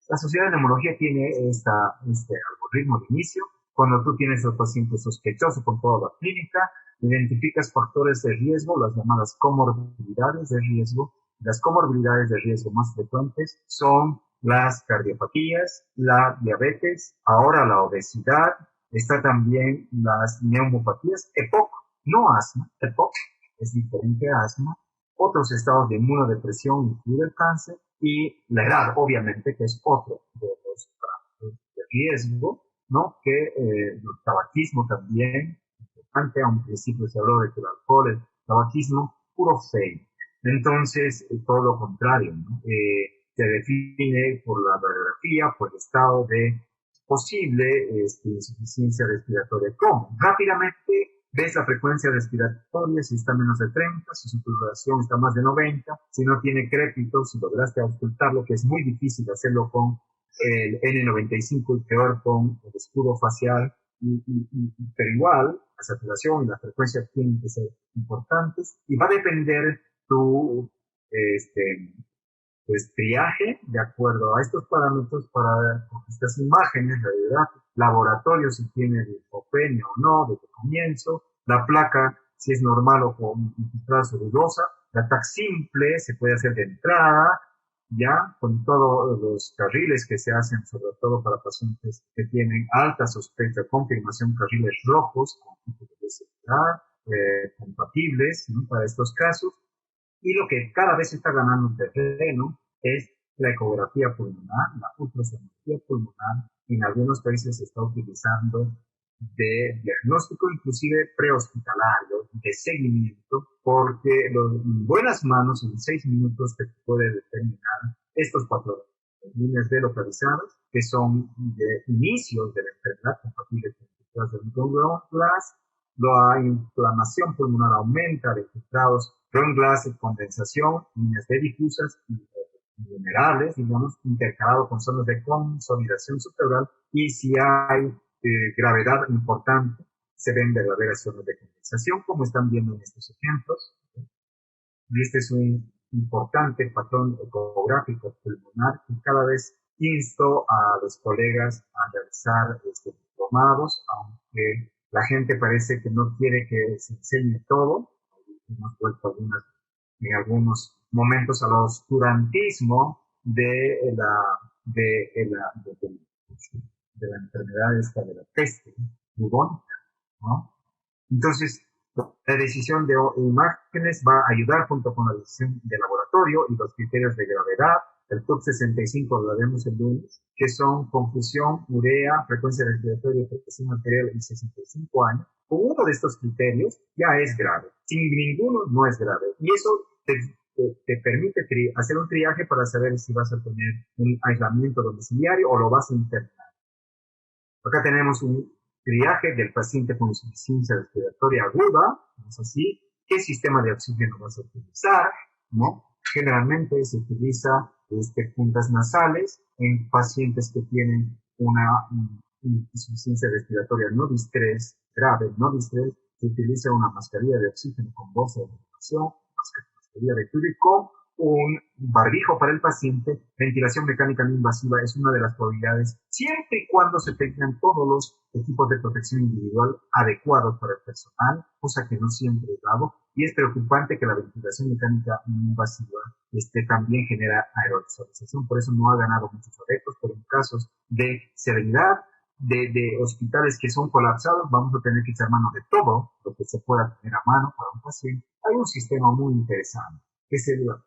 La Sociedad de Neumología tiene este algoritmo de inicio. Cuando tú tienes al paciente sospechoso con toda la clínica, identificas factores de riesgo, las llamadas comorbilidades de riesgo. Las comorbilidades de riesgo más frecuentes son las cardiopatías, la diabetes, ahora la obesidad, está también las neumopatías, EPOC, no asma, EPOC es diferente a asma, otros estados de inmunodepresión, incluye el cáncer, y la edad, obviamente, que es otro de los parámetros de riesgo, ¿no? Que el tabaquismo también, importante, a un principio se habló de que el alcohol, el tabaquismo, puro fake. Entonces, todo lo contrario, ¿no? Se define por la radiografía, por el estado de posible insuficiencia respiratoria. ¿Cómo? Rápidamente ves la frecuencia respiratoria, si está menos de 30, si su saturación está más de 90, si no tiene crépito, si lograste auscultarlo, que es muy difícil hacerlo con el N95 y peor con el escudo facial, pero igual la saturación y la frecuencia tienen que ser importantes y va a depender tu pues triaje de acuerdo a estos parámetros para estas imágenes, realidad, laboratorio si tiene linfopenia o no desde el comienzo, la placa si es normal o con infiltrada dudosa, la TAC simple se puede hacer de entrada, ya con todos los carriles que se hacen, sobre todo para pacientes que tienen alta sospecha, confirmación, carriles rojos con tipos de seguridad compatibles, ¿no? Para estos casos. Y lo que cada vez está ganando terreno es la ecografía pulmonar, la ultrasonografía pulmonar. En algunos países se está utilizando de diagnóstico, inclusive prehospitalario, de seguimiento, porque en buenas manos, en 6 minutos, te puede determinar estos patrones, líneas de localizadas, que son de inicios de la enfermedad compatible con el ground glass. La inflamación pulmonar aumenta de infiltrados, ground glass, condensación, líneas de difusas y vulnerables, digamos, intercalado con zonas de consolidación subpleural, y si hay gravedad importante, se ven verdaderas zonas de condensación, como están viendo en estos ejemplos. Y este es un importante patrón ecográfico pulmonar y cada vez insto a los colegas a realizar diplomados, aunque la gente parece que no quiere que se enseñe todo. Hemos vuelto en algunos momentos al oscurantismo de la enfermedad esta de la peste bubónica, ¿no? Entonces, la decisión de imágenes va a ayudar junto con la decisión de laboratorio y los criterios de gravedad. El TUC 65 lo haremos el lunes, que son confusión, urea, frecuencia respiratoria, presión arterial y 65 años. Con uno de estos criterios ya es grave. Sin ninguno no es grave. Y eso te permite hacer un triaje para saber si vas a tener un aislamiento domiciliario o lo vas a internar. Acá tenemos un triaje del paciente con insuficiencia respiratoria aguda, ¿es así? ¿Qué sistema de oxígeno vas a utilizar? ¿No? Generalmente se utiliza puntas nasales en pacientes que tienen una insuficiencia respiratoria no distrés, grave, no distrés, se utiliza una mascarilla de oxígeno con bolsa de ventilación, mascarilla de tubo y con un barbijo para el paciente. Ventilación mecánica no invasiva es una de las probabilidades, siempre y cuando se tengan todos los equipos de protección individual adecuados para el personal, cosa que no siempre es dado, y es preocupante que la ventilación mecánica no invasiva también genera aerosolización, por eso no ha ganado muchos adeptos, pero en casos de severidad, de hospitales que son colapsados, vamos a tener que echar mano de todo lo que se pueda tener a mano para un paciente. Hay un sistema muy interesante, que es la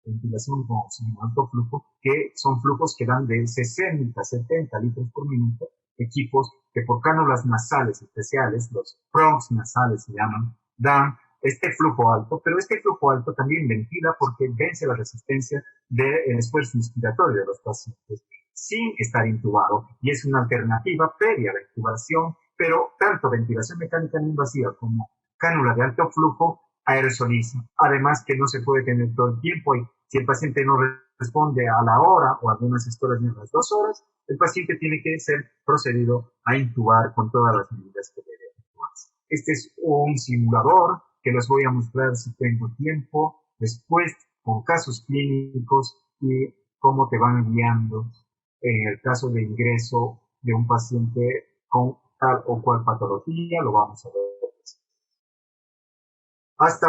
ventilación con oxígeno alto flujo, que son flujos que dan de 60 a 70 litros por minuto, equipos que por cánulas nasales especiales, los prongs nasales se llaman, dan este flujo alto, pero este flujo alto también ventila porque vence la resistencia del esfuerzo inspiratorio de los pacientes sin estar intubado, y es una alternativa previa a la intubación, pero tanto ventilación mecánica no invasiva como cánula de alto flujo aerosoliza. Además que no se puede tener todo el tiempo, y si el paciente no responde a la hora o algunas historias ni a las 2 horas, el paciente tiene que ser procedido a intubar con todas las medidas que debe intubarse. Este es un simulador que les voy a mostrar si tengo tiempo, después con casos clínicos y cómo te van guiando en el caso de ingreso de un paciente con tal o cual patología. Lo vamos a ver. Hasta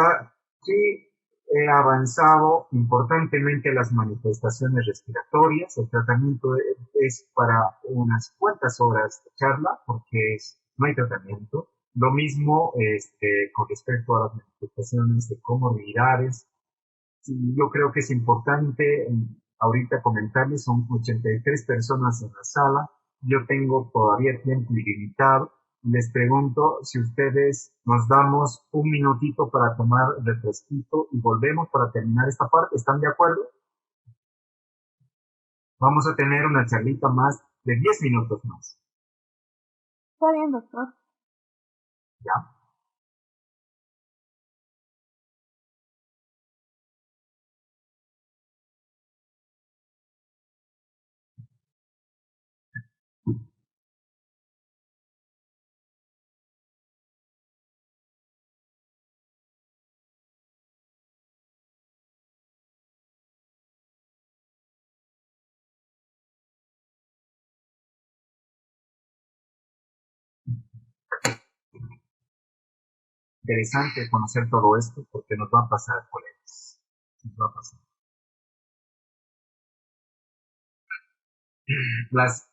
aquí he avanzado importantemente las manifestaciones respiratorias. El tratamiento es para unas cuantas horas de charla porque no hay tratamiento. Lo mismo con respecto a las manifestaciones de comorbilidades. Yo creo que es importante ahorita comentarles, son 83 personas en la sala. Yo tengo todavía tiempo ilimitado. Les pregunto si ustedes nos damos un minutito para tomar refresquito y volvemos para terminar esta parte. ¿Están de acuerdo? Vamos a tener una charlita más de 10 minutos más. Está bien, doctor. ¿Ya? Interesante conocer todo esto porque nos va a pasar colegas. Nos va a pasar. Las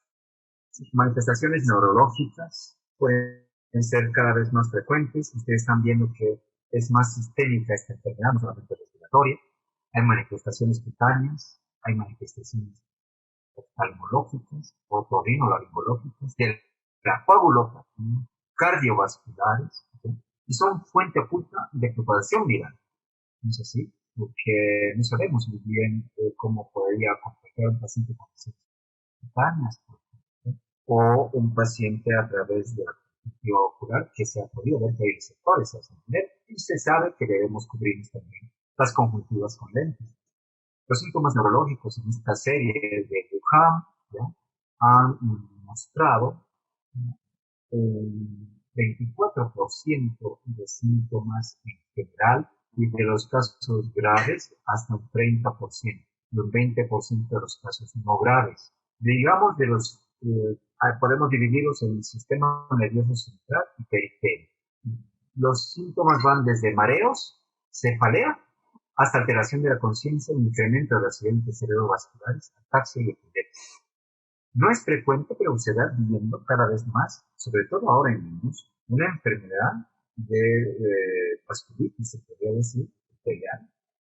manifestaciones neurológicas pueden ser cada vez más frecuentes. Ustedes están viendo que es más sistémica esta enfermedad, no solamente respiratoria. Hay manifestaciones cutáneas, hay manifestaciones oftalmológicas, otorrinolaringológicas, de la coagulopatía, cardiovasculares, ¿sí? Y son fuente oculta de propagación viral. ¿No es así? Porque no sabemos muy bien cómo podría contagiar un paciente con cutáneas, o un paciente a través de la conjuntiva ocular, que se ha podido ver que hay receptores a ese nivel, y se sabe que debemos cubrirnos también las conjuntivas con lentes. Los síntomas neurológicos en esta serie de Wuhan, ¿ya?, han mostrado un 24% de síntomas en general, y de los casos graves hasta un 30%, y un 20% de los casos no graves. Digamos, de los podemos dividirlos en el sistema nervioso central y periférico. Los síntomas van desde mareos, cefalea, hasta alteración de la conciencia, incremento de los accidentes cerebrovasculares, ataxia y epilepsia. No es frecuente, pero se va viendo cada vez más, sobre todo ahora en niños, una enfermedad de vasculitis, se podría decir, arterial,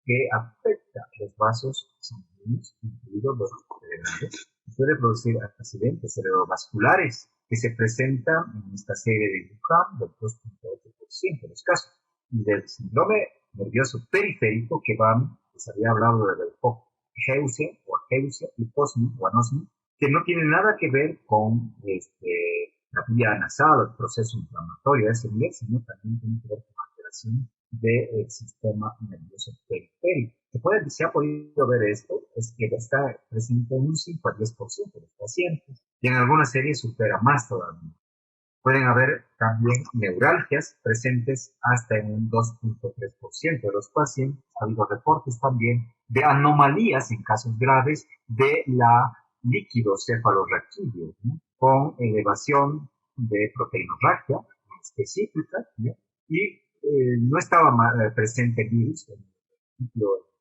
que afecta los vasos sanguíneos, incluidos los cerebrales, y puede producir accidentes cerebrovasculares que se presentan en esta serie de Wuhan del 2.8% de los casos, y del síndrome nervioso periférico que les había hablado de hipogeusia o ageusia, hiposmia o anosmia, que no tiene nada que ver con la vía nasal, el proceso inflamatorio de ese nivel, sino también tiene que ver con alteración del sistema nervioso periférico. Se ha podido ver esto, es que está presente en un 5 a 10% de los pacientes. y en algunas series supera más todavía. Pueden haber también neuralgias presentes hasta en un 2.3% de los pacientes. Ha habido reportes también de anomalías en casos graves de la líquido cefalorraquídeo, ¿no? Con elevación de proteinorraquia específica, ¿no? Y no estaba presente el virus en el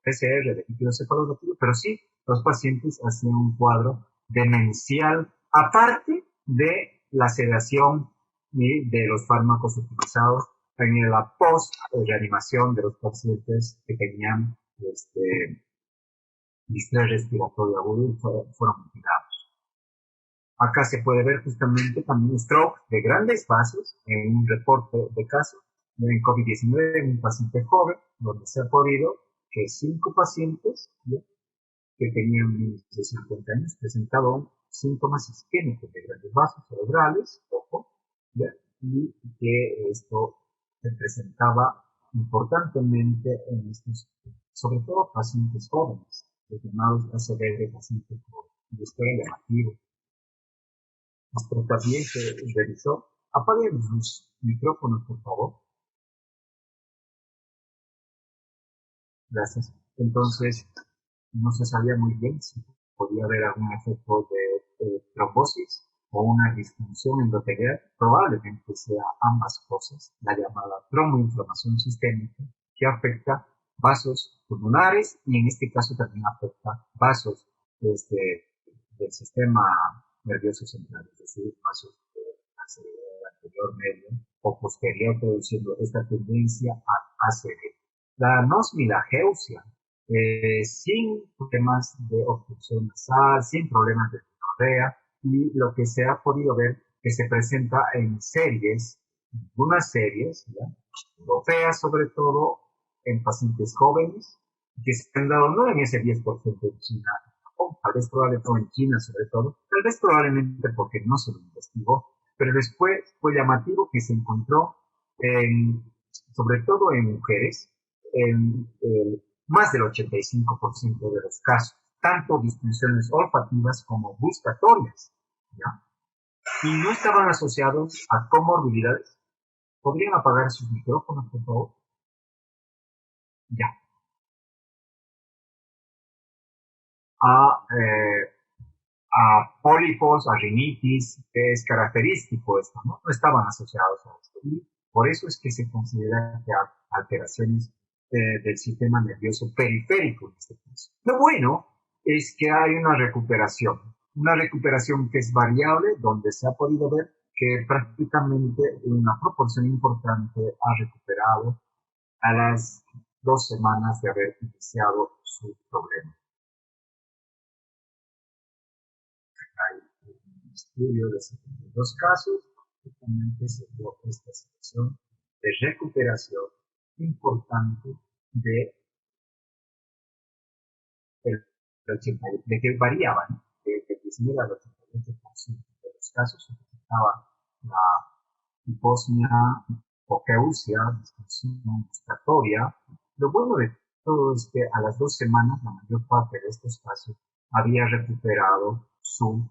PCR de líquido cefalorraquídeo, pero sí los pacientes hacían un cuadro demencial, aparte de la sedación y de los fármacos utilizados en la post-reanimación de los pacientes que tenían distrés respiratorio agudo y fueron ventilados. Acá se puede ver justamente también stroke de grandes vasos en un reporte de caso en COVID-19 en un paciente joven, donde se ha podido que 5 pacientes, ¿sí?, que tenían menos de 50 años presentaban síntomas isquémicos de grandes vasos cerebrales, ojo, ¿ya?, y que esto se presentaba importantemente en estos, sobre todo pacientes jóvenes, los llamados ACV, pacientes jóvenes. Y esto era llamativo. Esto también se revisó. Apaguen sus micrófonos, por favor. Gracias. Entonces, no se sabía muy bien si podía haber algún efecto de trombosis o una disfunción endotelial. Probablemente sea ambas cosas, la llamada tromboinflamación sistémica, que afecta vasos pulmonares y en este caso también afecta vasos del sistema nervioso central, es decir, vasos anterior, medio o posterior, produciendo esta tendencia a ACV. La anosmilageusia, sin problemas de obstrucción nasal, sin problemas de diarrea, y lo que se ha podido ver que se presenta en series, algunas series, ¿ya?, europeas sobre todo, en pacientes jóvenes, que se han dado no en ese 10% de China, o tal vez probablemente en China sobre todo, tal vez probablemente porque no se lo investigó, pero después fue llamativo que se encontró sobre todo en mujeres, en más del 85% de los casos, tanto disfunciones olfativas como gustatorias, ¿ya?, y no estaban asociados a comorbilidades. ¿Podrían apagar sus micrófonos, por favor? Ya. A pólipos, a rinitis, que es característico esto, ¿no? No estaban asociados a esto. Y por eso es que se considera que hay alteraciones del sistema nervioso periférico en este caso. Lo bueno es que hay una recuperación que es variable, donde se ha podido ver que prácticamente una proporción importante ha recuperado a las 2 semanas de haber iniciado su problema. Hay un estudio de 72 casos, justamente se dio esta situación de recuperación importante de, de que variaban de 19 al 88% de los casos se presentaba la hiposmia, hipogeusia, disfunción gustatoria. Lo bueno de todo es que a las 2 semanas la mayor parte de estos casos había recuperado su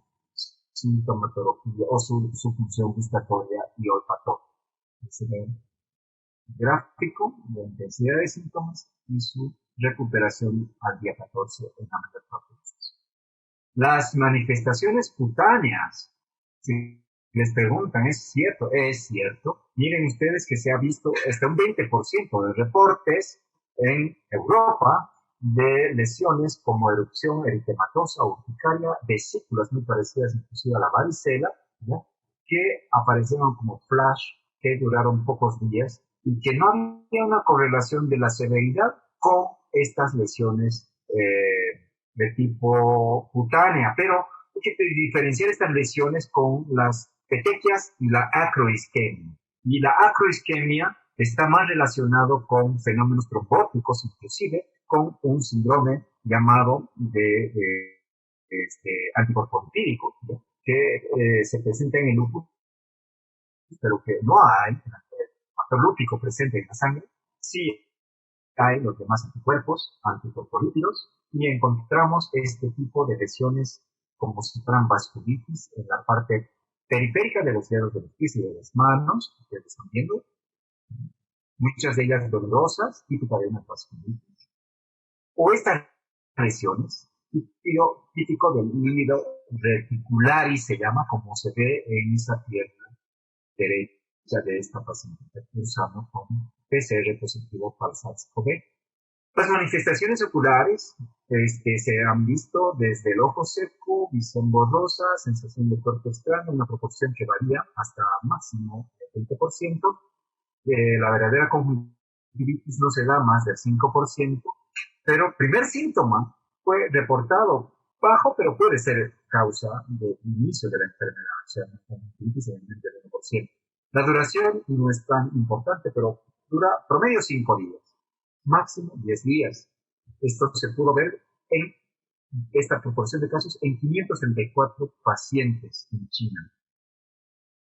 sintomatología o su función gustatoria y olfatoria. Se ve gráfico de intensidad de síntomas y su recuperación al día 14 en la mayor parte de los casos. Las manifestaciones cutáneas, si les preguntan, ¿es cierto? Es cierto. Miren ustedes que se ha visto hasta un 20% de reportes en Europa de lesiones como erupción eritematosa o urticaria, vesículas muy parecidas inclusive a la varicela, ¿no?, que aparecieron como flash, que duraron pocos días y que no había una correlación de la severidad con estas lesiones de tipo cutánea, pero hay que diferenciar estas lesiones con las petequias y la acroisquemia. Y la acroisquemia está más relacionado con fenómenos trombóticos, inclusive con un síndrome llamado de anticorpolipídico, ¿no?, que se presenta en el lupus, pero que no hay factor lúpico presente en la sangre. Sí hay los demás anticuerpos, anticorpolipídeos, y encontramos este tipo de lesiones como si fueran vasculitis en la parte periférica de los dedos de los pies y de las manos, ustedes están viendo, muchas de ellas dolorosas, típica de una vasculitis, o estas lesiones, típico del líquido reticularis, se llama, como se ve en esa pierna derecha de esta paciente usando con PCR positivo para SARS-CoV. Las manifestaciones oculares se han visto desde el ojo seco, visión borrosa, sensación de cuerpo extraño, una proporción que varía hasta máximo el 20%. La verdadera conjuntivitis no se da más del 5%, pero primer síntoma fue reportado bajo, pero puede ser causa del inicio de la enfermedad, o sea, una conjuntivitis del 1%. La duración no es tan importante, pero dura promedio 5 días, máximo 10 días. Esto se pudo ver en esta proporción de casos en 534 pacientes en China.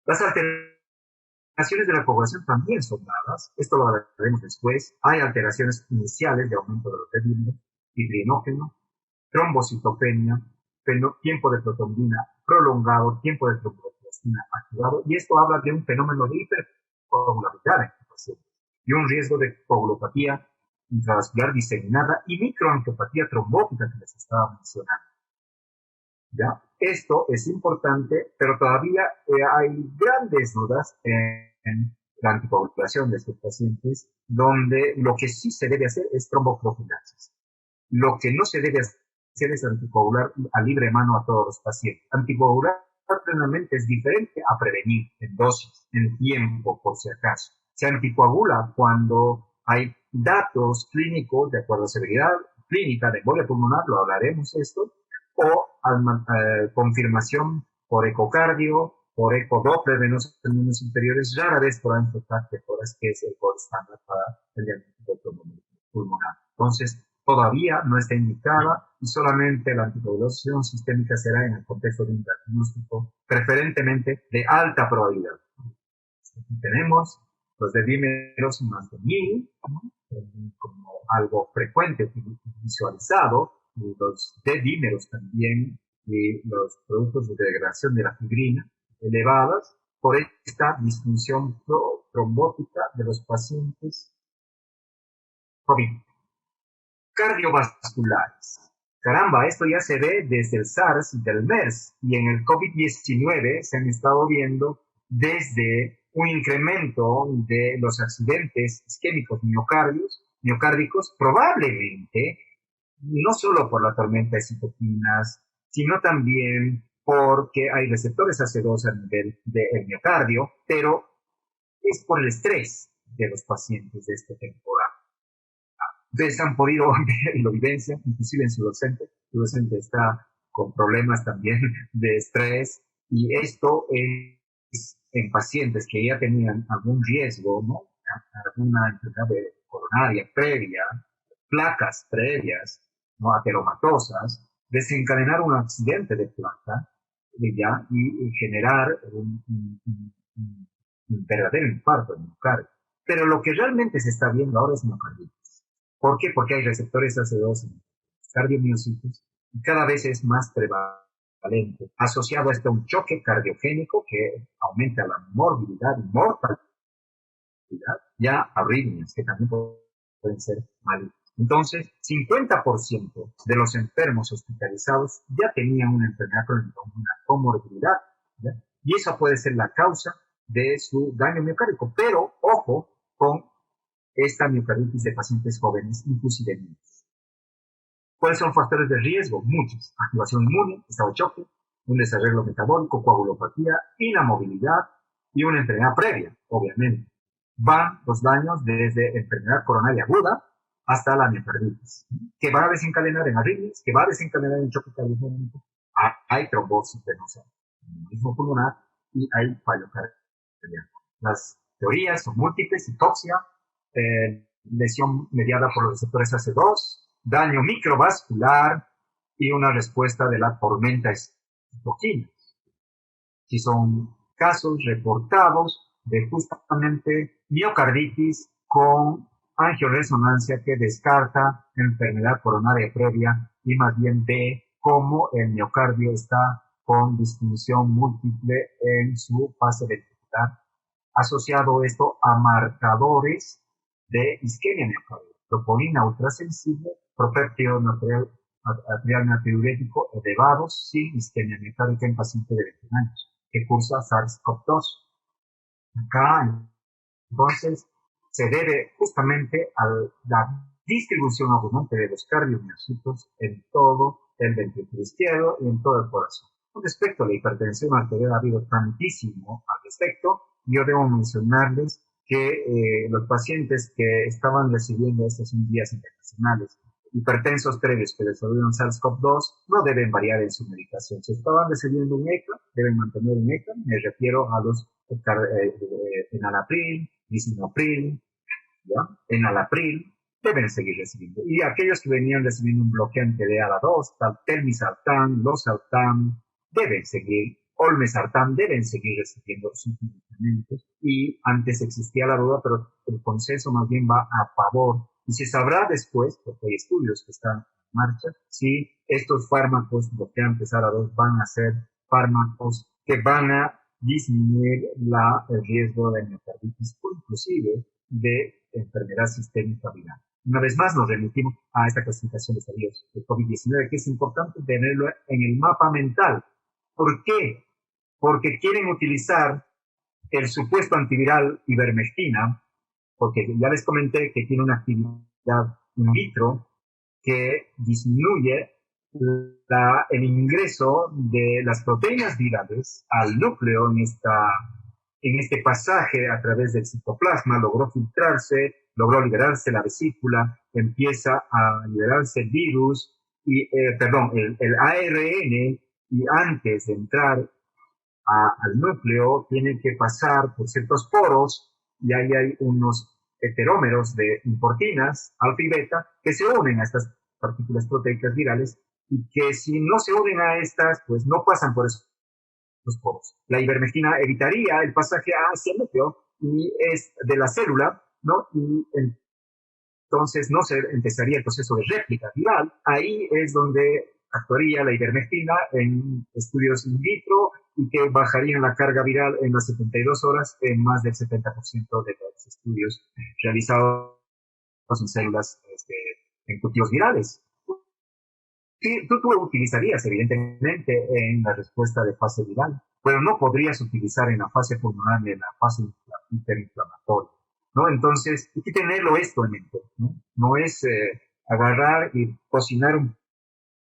Las alteraciones de la población también son dadas, esto lo hablaremos después. Hay alteraciones iniciales de aumento de los dedímeros, fibrinógeno, trombocitopenia, tiempo de protombina prolongado, tiempo de tromboplastina activado, y esto habla de un fenómeno de hipercoagulabilidad en el paciente y un riesgo de coagulopatía intravascular diseminada y microangiopatía trombótica que les estaba mencionando. ¿Ya? Esto es importante, pero todavía hay grandes dudas en la anticoagulación de estos pacientes, donde lo que sí se debe hacer es tromboprofilaxis. Lo que no se debe hacer es anticoagular a libre mano a todos los pacientes. Anticoagular plenamente es diferente a prevenir en dosis, en tiempo, por si acaso. Se anticoagula cuando hay datos clínicos de acuerdo a severidad clínica de embolia pulmonar, lo hablaremos esto, o confirmación por ecocardio, por ecodoppler de venosos términos inferiores, rara vez por angiotaquias, que es el gold estándar para el diagnóstico pulmonar. Entonces, todavía no está indicada y solamente la anticoagulación sistémica será en el contexto de un diagnóstico preferentemente de alta probabilidad. Aquí tenemos los dedímeros más de 1000, ¿no? Como algo frecuente visualizado, y los dedímeros también, y los productos de degradación de la fibrina elevadas por esta disfunción trombótica de los pacientes COVID. Cardiovasculares. Caramba, esto ya se ve desde el SARS y del MERS, y en el COVID-19 se han estado viendo desde un incremento de los accidentes isquémicos miocárdicos, probablemente no solo por la tormenta de citoquinas, sino también porque hay receptores AC2 a nivel del miocardio, pero es por el estrés de los pacientes de esta temporada. Ustedes han podido ver y lo evidencian, inclusive en su docente. Su docente está con problemas también de estrés, y esto es en pacientes que ya tenían algún riesgo, ¿no? Alguna enfermedad coronaria previa, placas previas, ¿no? Ateromatosas, desencadenar un accidente de placa ¿ya? Y generar un verdadero infarto en miocardio. Pero lo que realmente se está viendo ahora es miocarditis. ¿Por qué? Porque hay receptores AC2 en cardiomiocitos y cada vez es más prevalente, asociado a un choque cardiogénico que aumenta la morbilidad y mortalidad, ya arritmias que también pueden ser malignas. Entonces, 50% de los enfermos hospitalizados ya tenían una enfermedad crónica, una comorbilidad, ¿ya? Y esa puede ser la causa de su daño miocárdico. Pero, ojo, con esta miocarditis de pacientes jóvenes, inclusive niños. ¿Cuáles son factores de riesgo? Muchos. Activación inmune, estado de choque, un desarreglo metabólico, coagulopatía, inamovilidad y una enfermedad previa, obviamente. Van los daños desde enfermedad coronaria aguda hasta la miocarditis, que va a desencadenar en arritmias, que va a desencadenar en choque cardiogénico. Hay trombosis venosa, embolismo pulmonar y hay fallo cardíaco. Las teorías son múltiples: hipoxia, lesión mediada por los receptores AC2, daño microvascular y una respuesta de la tormenta de citoquinas. Si son casos reportados de justamente miocarditis con angioresonancia que descarta enfermedad coronaria previa y más bien ve cómo el miocardio está con disfunción múltiple en su fase ventricular, asociado esto a marcadores de isquemia miocardial, troponina ultrasensible, propértido arterial natriurético elevados sin isquemia miocárdica en paciente de 21 años que cursa SARS-CoV-2. Acá, entonces, se debe justamente a la distribución abundante de los cardiomiocitos en todo el ventrículo izquierdo y en todo el corazón. Con respecto a la hipertensión arterial, ha habido tantísimo al respecto. Yo debo mencionarles que los pacientes que estaban recibiendo estas guías internacionales, hipertensos previos que desarrollaron SARS-CoV-2, no deben variar en su medicación. Si estaban recibiendo un ECA, deben mantener un ECA. Me refiero a los enalapril, lisinopril, enalapril, deben seguir recibiendo. Y aquellos que venían recibiendo un bloqueante de ALA2, telmisartán, losartán, deben seguir, olmesartán, deben seguir recibiendo sus medicamentos. Y antes existía la duda, pero el consenso más bien va a favor. Y se sabrá después, porque hay estudios que están en marcha, si estos fármacos bloqueantes ALA2 van a ser fármacos que van a disminuir el riesgo de miocarditis o inclusive de enfermedad sistémica viral. Una vez más nos remitimos a esta clasificación de estadios de COVID-19, que es importante tenerlo en el mapa mental. ¿Por qué? Porque quieren utilizar el supuesto antiviral ivermectina, porque ya les comenté que tiene una actividad in vitro que disminuye el ingreso de las proteínas virales al núcleo en este pasaje a través del citoplasma, logró filtrarse, logró liberarse la vesícula, empieza a liberarse el virus, el ARN, y antes de entrar al núcleo tiene que pasar por ciertos poros, y ahí hay unos heterómeros de importinas, alfa y beta, que se unen a estas partículas proteicas virales, y que si no se unen a estas, pues no pasan por esos poros. La ivermectina evitaría el pasaje hacia el núcleo y es de la célula, ¿no? Y entonces no se empezaría el proceso de réplica viral. Ahí es donde actuaría la ivermectina en estudios in vitro y que bajarían la carga viral en las 72 horas en más del 70% de los estudios realizados en células en cultivos virales. Sí, tú utilizarías evidentemente en la respuesta de fase viral, pero no podrías utilizar en la fase pulmonar ni en la fase hiperinflamatoria, ¿no? Entonces, hay que tenerlo esto en mente, ¿no? No es agarrar y cocinar un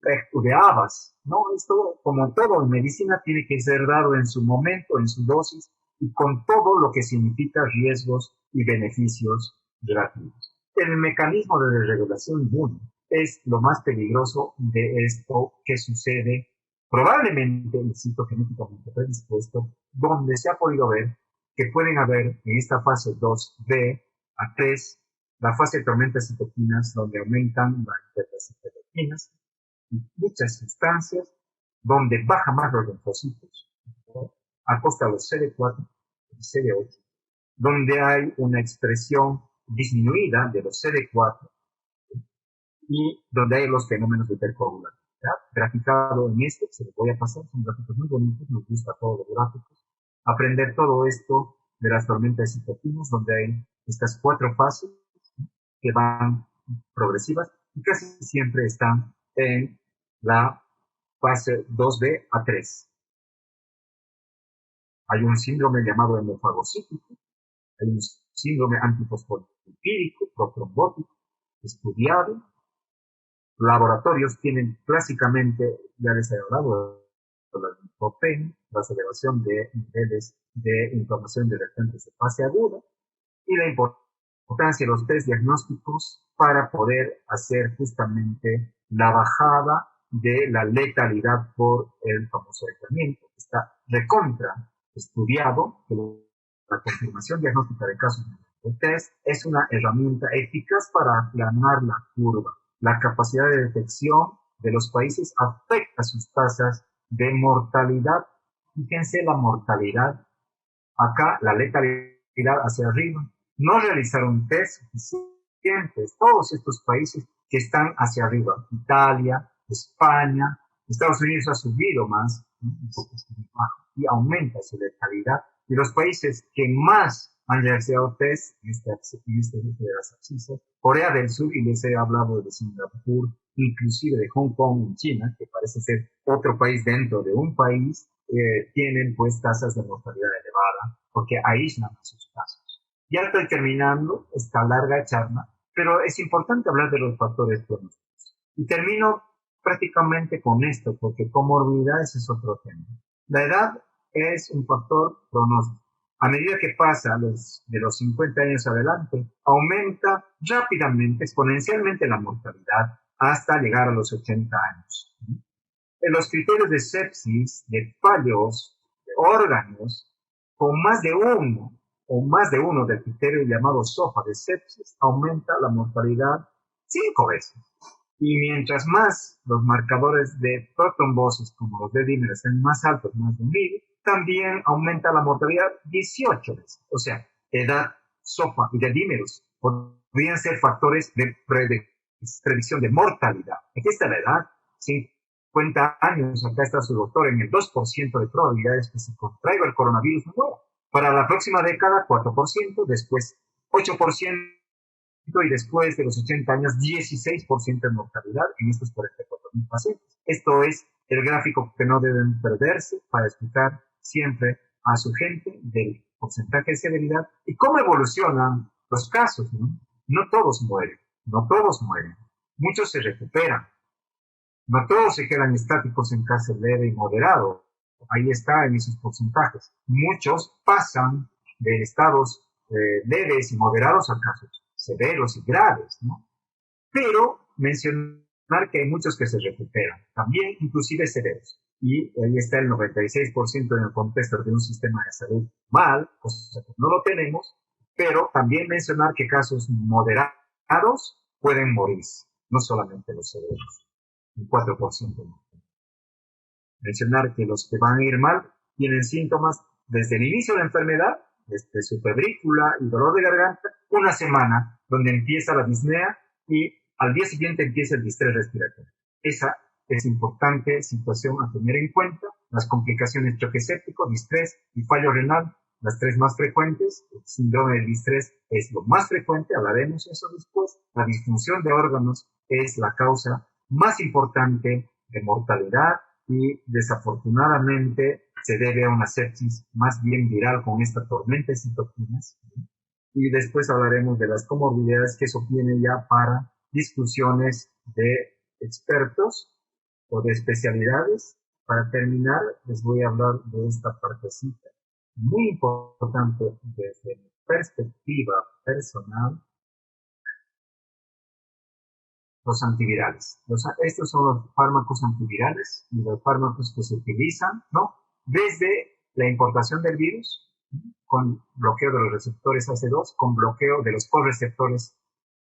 plato de habas, ¿no? Esto, como todo en medicina, tiene que ser dado en su momento, en su dosis, y con todo lo que significa riesgos y beneficios relativos. El mecanismo de desregulación inmune es lo más peligroso de esto que sucede, probablemente el sitio genéticamente predispuesto, donde se ha podido ver que pueden haber en esta fase 2B a 3, la fase de tormenta de citoquinas, donde aumentan las citoquinas, y muchas sustancias, donde baja más los linfocitos, a costa de los CD4 y CD8, donde hay una expresión disminuida de los CD4, y donde hay los fenómenos de hipercoagulación. Graficado en esto, se les voy a pasar, son gráficos muy bonitos, nos gusta todos los gráficos. Aprender todo esto de las tormentas de citoquinas, donde hay estas 4 fases que van progresivas y casi siempre están en la fase 2B a 3. Hay un síndrome llamado hemofagocítico, hay un síndrome antifosfolipídico, protrombótico, estudiado. Laboratorios tienen clásicamente, ya les he hablado, la linfopenia, la aceleración de niveles de inflamación de reactantes de fase aguda y la importancia de los test diagnósticos para poder hacer justamente la bajada de la letalidad por el famoso aislamiento. Está recontra estudiado que la confirmación diagnóstica de casos de test es una herramienta eficaz para aplanar la curva. La capacidad de detección de los países afecta sus tasas de mortalidad. Fíjense la mortalidad. Acá la letalidad hacia arriba. No realizaron test suficientes. Todos estos países que están hacia arriba. Italia, España, Estados Unidos ha subido más, ¿no? Un poco bajo, y aumenta su letalidad. Y los países que más han realizado test en este grupo de las abscisas, Corea del Sur, y les he hablado de Singapur, inclusive de Hong Kong en China, que parece ser otro país dentro de un país, tienen pues tasas de mortalidad elevada, porque aíslan a sus casos. Ya estoy terminando esta larga charla, pero es importante hablar de los factores pronósticos. Y termino prácticamente con esto, porque comorbilidades es otro tema. La edad es un factor pronóstico. A medida que pasa de los 50 años adelante, aumenta rápidamente, exponencialmente la mortalidad hasta llegar a los 80 años. En los criterios de sepsis, de fallos de órganos, con más de uno o más de uno del criterio llamado SOFA de sepsis, aumenta la mortalidad 5 veces. Y mientras más los marcadores de protrombosis, como los de dímeros, estén más altos, más de 1000, también aumenta la mortalidad 18 veces. O sea, edad, SOFA y de dímeros podrían ser factores de predicción de mortalidad. Aquí está la edad, 50 años, acá está su doctor, en el 2% de probabilidades que se contraiga el coronavirus nuevo. Para la próxima década, 4%, después 8%, y después de los 80 años, 16% de mortalidad en estos 44.000 pacientes. Esto es el gráfico que no deben perderse para explicar siempre a su gente del porcentaje de severidad y cómo evolucionan los casos, ¿no? No todos mueren, no todos mueren. Muchos se recuperan. No todos se quedan estáticos en caso leve y moderado. Ahí está en esos porcentajes. Muchos pasan de estados leves y moderados a casos severos y graves, ¿no? Pero mencionar que hay muchos que se recuperan, también inclusive severos. Y ahí está el 96% en el contexto de un sistema de salud mal, cosa que no lo tenemos, pero también mencionar que casos moderados pueden morir, no solamente los severos, un 4%. Mencionar que los que van a ir mal tienen síntomas desde el inicio de la enfermedad, desde su febrícula y dolor de garganta, una semana, donde empieza la disnea y al día siguiente empieza el distrés respiratorio. Esa es importante situación a tener en cuenta. Las complicaciones choque séptico, distrés y fallo renal, las tres más frecuentes. El síndrome del distrés es lo más frecuente, hablaremos de eso después. La disfunción de órganos es la causa más importante de mortalidad y desafortunadamente se debe a una sepsis más bien viral con esta tormenta de citoquinas. Y después hablaremos de las comorbilidades, que eso viene ya para discusiones de expertos o de especialidades. Para terminar, les voy a hablar de esta partecita muy importante desde mi perspectiva personal: los antivirales. Estos son los fármacos antivirales y los fármacos que se utilizan, ¿no? Desde la importación del virus, con bloqueo de los receptores AC2, con bloqueo de los correceptores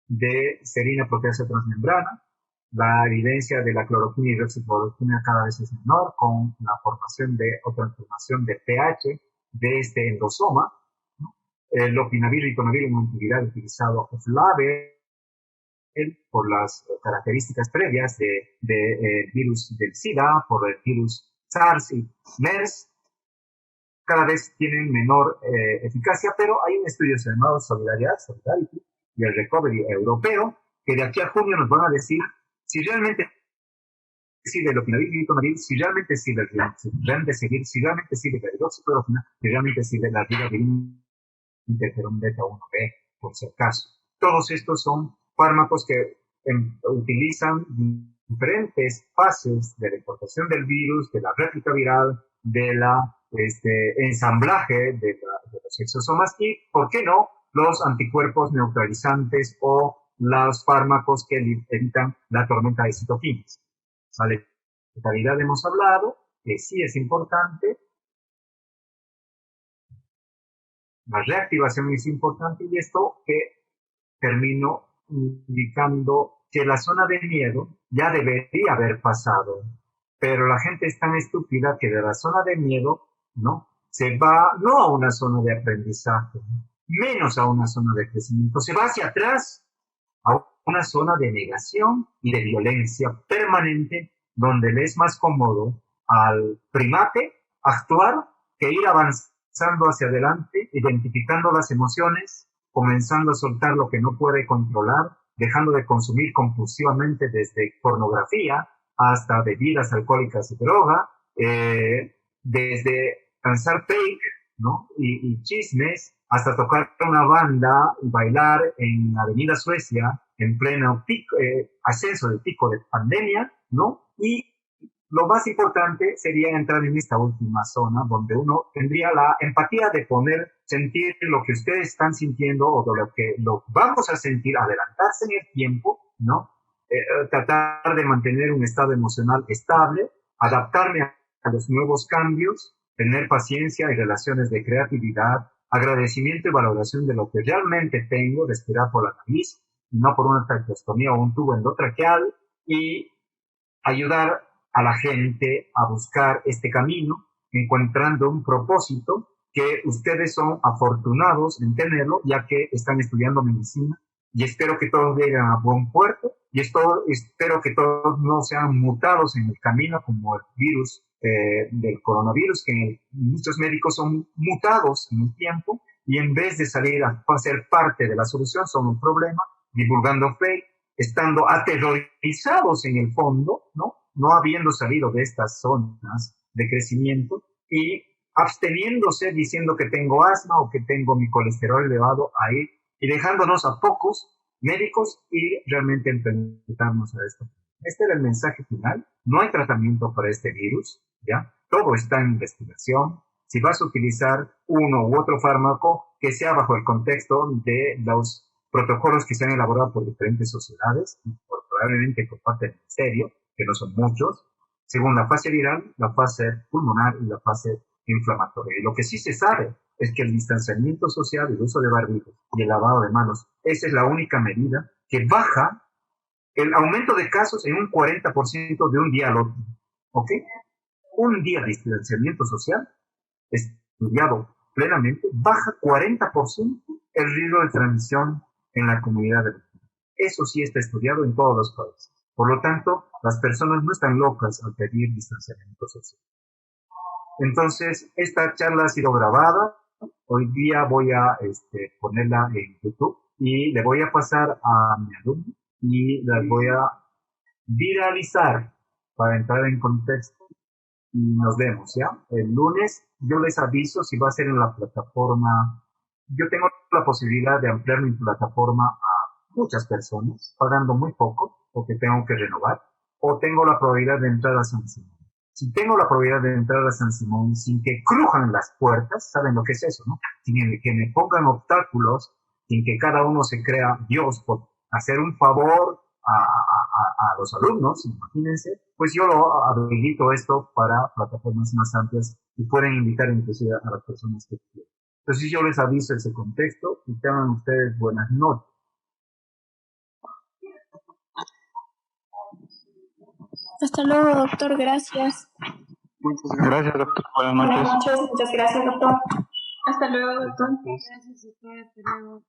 de serina proteasa transmembrana. La evidencia de la cloroquina y hidroxicloroquina cada vez es menor, con la formación o transformación de pH de este endosoma, ¿no? El lopinavir y ritonavir, un antiviral utilizado off-label por las características previas de virus del SIDA, por el virus SARS y MERS, cada vez tienen menor eficacia, pero hay un estudio llamado Solidarity, y el Recovery europeo, que de aquí a junio nos van a decir si realmente sirve el lopinavir y ritonavir, si realmente sirve el remdesivir, si realmente sirve la hidroxicloroquina, si realmente sirve la ribavirin, interferón beta 1B, por si acaso. Todos estos son fármacos que utilizan diferentes fases de la importación del virus, de la réplica viral, de la ensamblaje de los exosomas y, ¿por qué no?, los anticuerpos neutralizantes o los fármacos que evitan la tormenta de citoquinas. ¿Vale? De calidad hemos hablado, que sí es importante. La reactivación es importante, y esto que termino indicando que la zona de miedo ya debería haber pasado, pero la gente es tan estúpida que de la zona de miedo no se va, no a una zona de aprendizaje, menos a una zona de crecimiento, se va hacia atrás a una zona de negación y de violencia permanente donde le es más cómodo al primate actuar que ir avanzando hacia adelante, identificando las emociones, comenzando a soltar lo que no puede controlar, dejando de consumir compulsivamente desde pornografía hasta bebidas alcohólicas y droga, desde lanzar fake, ¿no? Y chismes, hasta tocar una banda y bailar en Avenida Suecia en pleno pico, ascenso del pico de pandemia, ¿no? Y lo más importante sería entrar en esta última zona donde uno tendría la empatía de sentir lo que ustedes están sintiendo o de lo que lo vamos a sentir, adelantarse en el tiempo, ¿no? Tratar de mantener un estado emocional estable, adaptarme a los nuevos cambios, tener paciencia y relaciones de creatividad, agradecimiento y valoración de lo que realmente tengo, respirar por la nariz, no por una traqueostomía o un tubo endotraqueal, y ayudar a la gente a buscar este camino, encontrando un propósito que ustedes son afortunados en tenerlo, ya que están estudiando medicina, y espero que todos lleguen a buen puerto, y espero que todos no sean mutados en el camino como el virus del coronavirus, que muchos médicos son mutados en el tiempo, y en vez de salir a ser parte de la solución, son un problema, divulgando fake, estando aterrorizados en el fondo, ¿no? No habiendo salido de estas zonas de crecimiento y absteniéndose diciendo que tengo asma o que tengo mi colesterol elevado ahí y dejándonos a pocos médicos y realmente enfrentarnos a esto. Este era el mensaje final. No hay tratamiento para este virus, ¿ya? Todo está en investigación. Si vas a utilizar uno u otro fármaco, que sea bajo el contexto de los protocolos que se han elaborado por diferentes sociedades, probablemente por parte del ministerio, que no son muchos, según la fase viral, la fase pulmonar y la fase inflamatoria. Y lo que sí se sabe es que el distanciamiento social, el uso de barbijos y el lavado de manos, esa es la única medida que baja el aumento de casos en un 40% de un día al otro. ¿Ok? Un día de distanciamiento social, estudiado plenamente, baja 40% el riesgo de transmisión en la comunidad de vecinos. Eso sí está estudiado en todos los países. Por lo tanto, las personas no están locas al pedir distanciamiento social. Entonces, esta charla ha sido grabada. Hoy día voy a ponerla en YouTube y le voy a pasar a mi alumno y la voy a viralizar para entrar en contexto. Y nos vemos, ¿ya? El lunes yo les aviso si va a ser en la plataforma. Yo tengo la posibilidad de ampliar mi plataforma a muchas personas, pagando muy poco, porque tengo que renovar, o tengo la probabilidad de entrar a San Simón. Si tengo la probabilidad de entrar a San Simón sin que crujan las puertas, ¿saben lo que es eso, no? Sin que me pongan obstáculos, sin que cada uno se crea Dios por hacer un favor a los alumnos, imagínense, pues yo lo habilito esto para plataformas más amplias y pueden invitar inclusive a las personas que quieran. Entonces yo les aviso ese contexto y tengan ustedes buenas noches. Hasta luego, doctor. Gracias. Gracias, doctor. Buenas noches. Buenas noches, muchas gracias, doctor. Hasta luego, doctor. Gracias, doctor. Hasta luego.